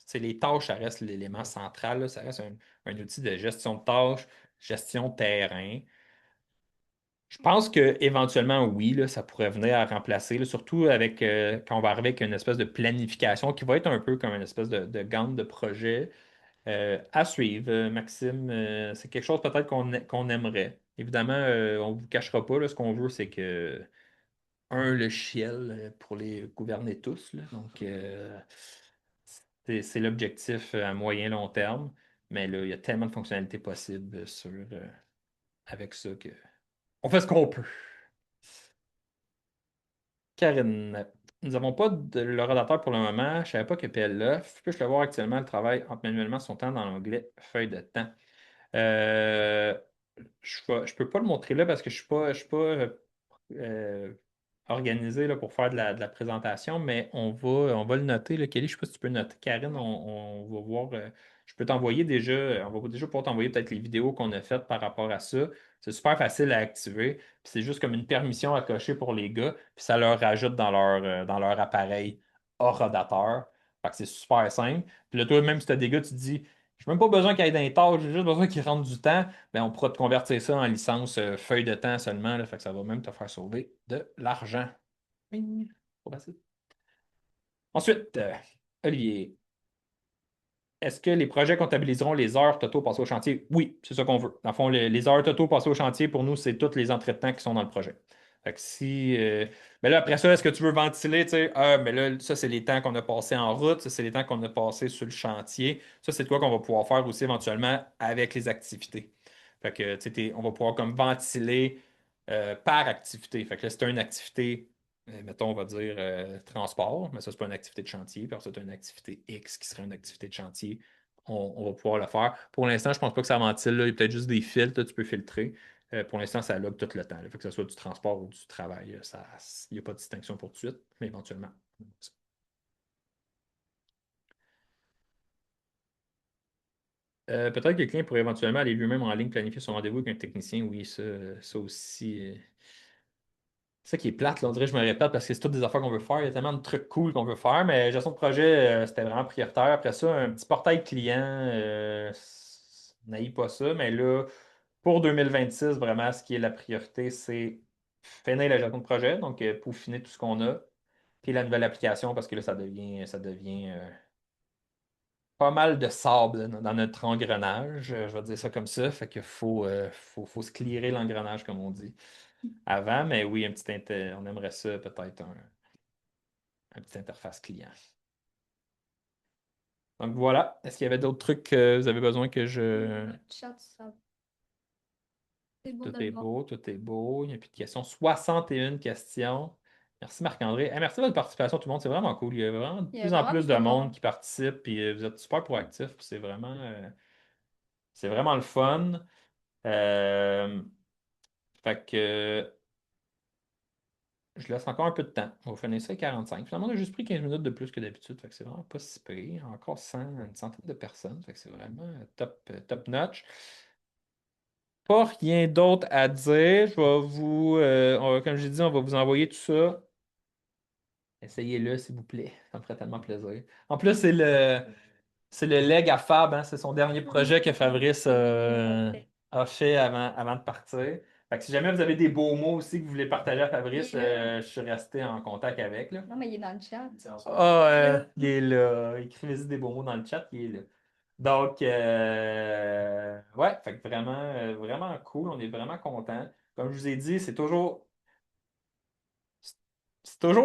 sais, les tâches, ça reste l'élément central, là. Ça reste un outil de gestion de tâches, gestion de terrain. Je pense que éventuellement, oui, là, ça pourrait venir à remplacer, là, surtout avec quand on va arriver avec une espèce de planification qui va être un peu comme une espèce de gantt de projet à suivre. Maxime, c'est quelque chose peut-être qu'on aimerait. Évidemment, on ne vous cachera pas, là, ce qu'on veut, c'est que un logiciel pour les gouverner tous, là. Donc, c'est l'objectif à moyen long terme. Mais là, il y a tellement de fonctionnalités possibles avec ça que on fait ce qu'on peut. Karine, nous n'avons pas de l'ordinateur pour le moment. Je ne savais pas que PLF. Puis-je le voir actuellement, le travail entre manuellement son temps dans l'onglet feuille de temps. Euh, je peux pas le montrer là parce que je suis pas euh, organisé là, pour faire de la présentation, mais on va le noter. Là. Kelly, je ne sais pas si tu peux noter. Karine, on va voir. Je peux t'envoyer déjà, on va déjà pouvoir t'envoyer peut-être les vidéos qu'on a faites par rapport à ça. C'est super facile à activer. Puis c'est juste comme une permission à cocher pour les gars. Puis ça leur rajoute dans leur appareil hors-rodateur. Fait que c'est super simple. Puis là, toi, même si tu as des gars, tu te dis. Je n'ai même pas besoin qu'il y ait d'un tâche, j'ai juste besoin qu'il rentre du temps. Ben, on pourra te convertir ça en licence feuille de temps seulement. Là, fait que ça va même te faire sauver de l'argent. Oui, trop facile. Ensuite, Olivier, est-ce que les projets comptabiliseront les heures totaux passées au chantier? Oui, c'est ça qu'on veut. Dans le fond, les heures totaux passées au chantier, pour nous, c'est toutes les entrées de temps qui sont dans le projet. Fait que si. Mais là, après ça, est-ce que tu veux ventiler, tu sais, ah, mais là, ça, c'est les temps qu'on a passés en route, ça, c'est les temps qu'on a passés sur le chantier. Ça, c'est quoi qu'on va pouvoir faire aussi éventuellement avec les activités. Fait que, tu sais, on va pouvoir comme ventiler par activité. Fait que là, si tu as une activité mettons, on va dire transport, mais ça, c'est pas une activité de chantier. Puis ça, c'est une activité X qui serait une activité de chantier. On va pouvoir le faire. Pour l'instant, je pense pas que ça ventile. Là. Il y a peut-être juste des filtres, là, tu peux filtrer. Pour l'instant, ça log tout le temps. Là. Fait que ce soit du transport ou du travail, il n'y a pas de distinction pour tout de suite, mais éventuellement. Peut-être que quelqu'un pourrait éventuellement aller lui-même en ligne planifier son rendez-vous avec un technicien. Oui, ça aussi. C'est ça qui est plate, là, on dirait que je me répète parce que c'est toutes des affaires qu'on veut faire. Il y a tellement de trucs cool qu'on veut faire, mais gestion de projet, c'était vraiment prioritaire. Après ça, un petit portail client, n'aille pas ça, mais là, pour 2026, vraiment, ce qui est la priorité, c'est finir la gestion de projet, donc peaufiner tout ce qu'on a, puis la nouvelle application, parce que là, ça devient pas mal de sable dans notre engrenage, je vais dire ça comme ça, fait qu'il faut se clearer l'engrenage, comme on dit avant, mais oui, on aimerait ça peut-être un petit interface client. Donc voilà. Est-ce qu'il y avait d'autres trucs que vous avez besoin que je. Chat, ça, c'est beau de Tout le est voir. beau, tout est beau. Il n'y a plus de questions. 61 questions. Merci Marc-André. Merci de votre participation, tout le monde. C'est vraiment cool. Il y a vraiment de Il y a plus en vraiment plus beaucoup de de monde monde. qui participe. Puis vous êtes super proactifs. Puis c'est vraiment le fun. Euh, fait que je laisse encore un peu de temps. On va finir ça à 45. Finalement, on a juste pris 15 minutes de plus que d'habitude. Fait que c'est vraiment pas si pire. Encore une centaine de personnes. Fait que c'est vraiment top notch. Pas rien d'autre à dire. Je vais comme j'ai dit, on va vous envoyer tout ça. Essayez-le, s'il vous plaît. Ça me ferait tellement plaisir. En plus, c'est le leg à Fab, hein. C'est son dernier projet que Fabrice a fait avant de partir. Fait que si jamais vous avez des beaux mots aussi que vous voulez partager à Fabrice, Il est là. je suis resté en contact avec, là. Non, mais il est dans le chat. C'est en soi. Ah, il est là. Écrivez-y des beaux mots dans le chat, il est là. Donc, ouais, fait que vraiment, vraiment cool. On est vraiment content. Comme je vous ai dit, c'est toujours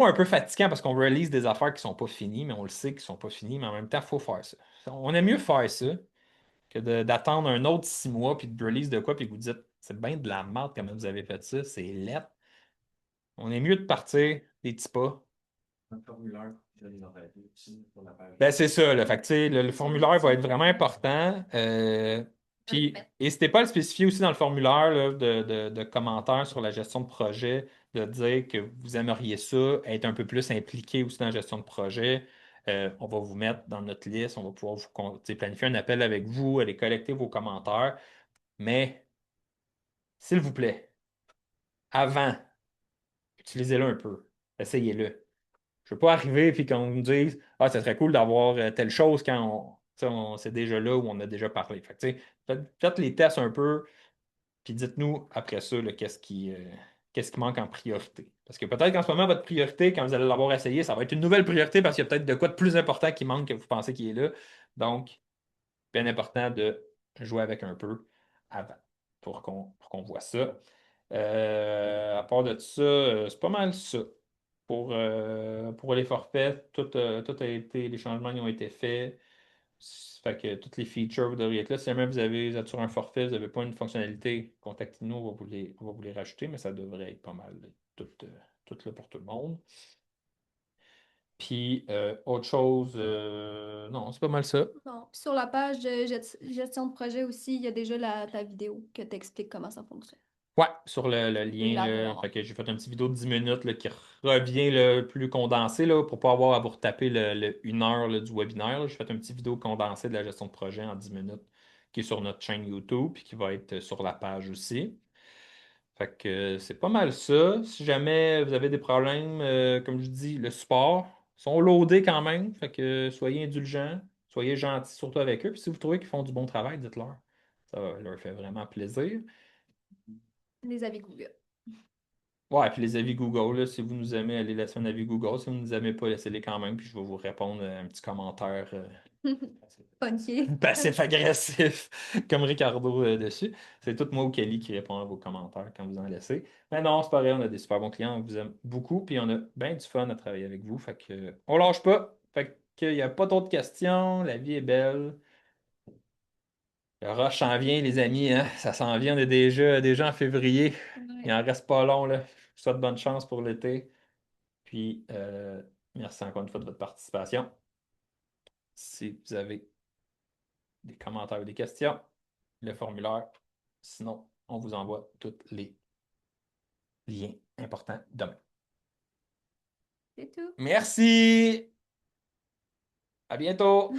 un peu fatigant parce qu'on release des affaires qui sont pas finies, mais on le sait qu'ils sont pas finies, mais en même temps, il faut faire ça. On aime mieux faire ça que d'attendre un autre 6 mois puis de release de quoi, puis vous dites, c'est bien de la merde comment vous avez fait ça, c'est laid. On est mieux de partir des petits pas. Un formulaire qui les envoyer aussi pour la page. Ben, c'est ça, là. Fait que, tu sais, le formulaire va être vraiment important. Puis, n'hésitez pas à le spécifier aussi dans le formulaire là, de commentaires sur la gestion de projet, de dire que vous aimeriez ça, être un peu plus impliqué aussi dans la gestion de projet. On va vous mettre dans notre liste, on va pouvoir tu sais, planifier un appel avec vous, aller collecter vos commentaires. Mais, s'il vous plaît, avant, utilisez-le un peu. Essayez-le. Je veux pas arriver et qu'on me dise ah, ça serait cool d'avoir telle chose quand tu sais, c'est déjà là où on a déjà parlé. Fait que, tu sais, faites les tests un peu, puis dites-nous après ça là, qu'est-ce qui manque en priorité. Parce que peut-être qu'en ce moment, votre priorité, quand vous allez l'avoir essayé, ça va être une nouvelle priorité parce qu'il y a peut-être de quoi de plus important qui manque que vous pensez qu'il est là. Donc, bien important de jouer avec un peu avant pour qu'on voit ça. À part de ça, c'est pas mal ça. Pour les forfaits, tout a été, les changements ils ont été faits. Fait que toutes les features, vous devriez être là. Si jamais vous êtes sur un forfait, vous n'avez pas une fonctionnalité, contactez-nous, on va vous les rajouter, mais ça devrait être pas mal tout, tout là pour tout le monde. Puis, autre chose, non, c'est pas mal ça. Bon, puis sur la page de gestion de projet aussi, il y a déjà ta vidéo que t'explique comment ça fonctionne. Ouais, sur le Et lien, la là, voir. fait que j'ai fait une petite vidéo de 10 minutes là, qui revient le plus condensé là, pour pas avoir à vous retaper une heure là, du webinaire. Là. J'ai fait une petite vidéo condensée de la gestion de projet en 10 minutes qui est sur notre chaîne YouTube puis qui va être sur la page aussi. Fait que c'est pas mal ça. Si jamais vous avez des problèmes, comme je dis, le support, ils sont loadés quand même. Fait que soyez indulgents, soyez gentils surtout avec eux. Puis si vous trouvez qu'ils font du bon travail, dites-leur. Ça leur fait vraiment plaisir. Les avis Google. Ouais, puis les avis Google, là, si vous nous aimez, allez laisser un avis Google. Si vous ne nous aimez pas, laissez-les quand même, puis je vais vous répondre un petit commentaire Funky. passif-agressif, comme Ricardo dessus. C'est tout moi ou Kelly qui répond à vos commentaires quand vous en laissez. Mais non, c'est pareil, on a des super bons clients, on vous aime beaucoup, puis on a bien du fun à travailler avec vous. Fait que on lâche pas. Fait qu'il n'y a pas d'autres questions, la vie est belle. Le rush s'en vient, les amis, hein? Ça s'en vient, on est déjà en février. Il Ouais. en reste pas long, là. Je vous souhaite bonne chance pour l'été. Puis, merci encore une fois de votre participation. Si vous avez des commentaires ou des questions, le formulaire. Sinon, on vous envoie tous les liens importants demain. C'est tout. Merci! À bientôt!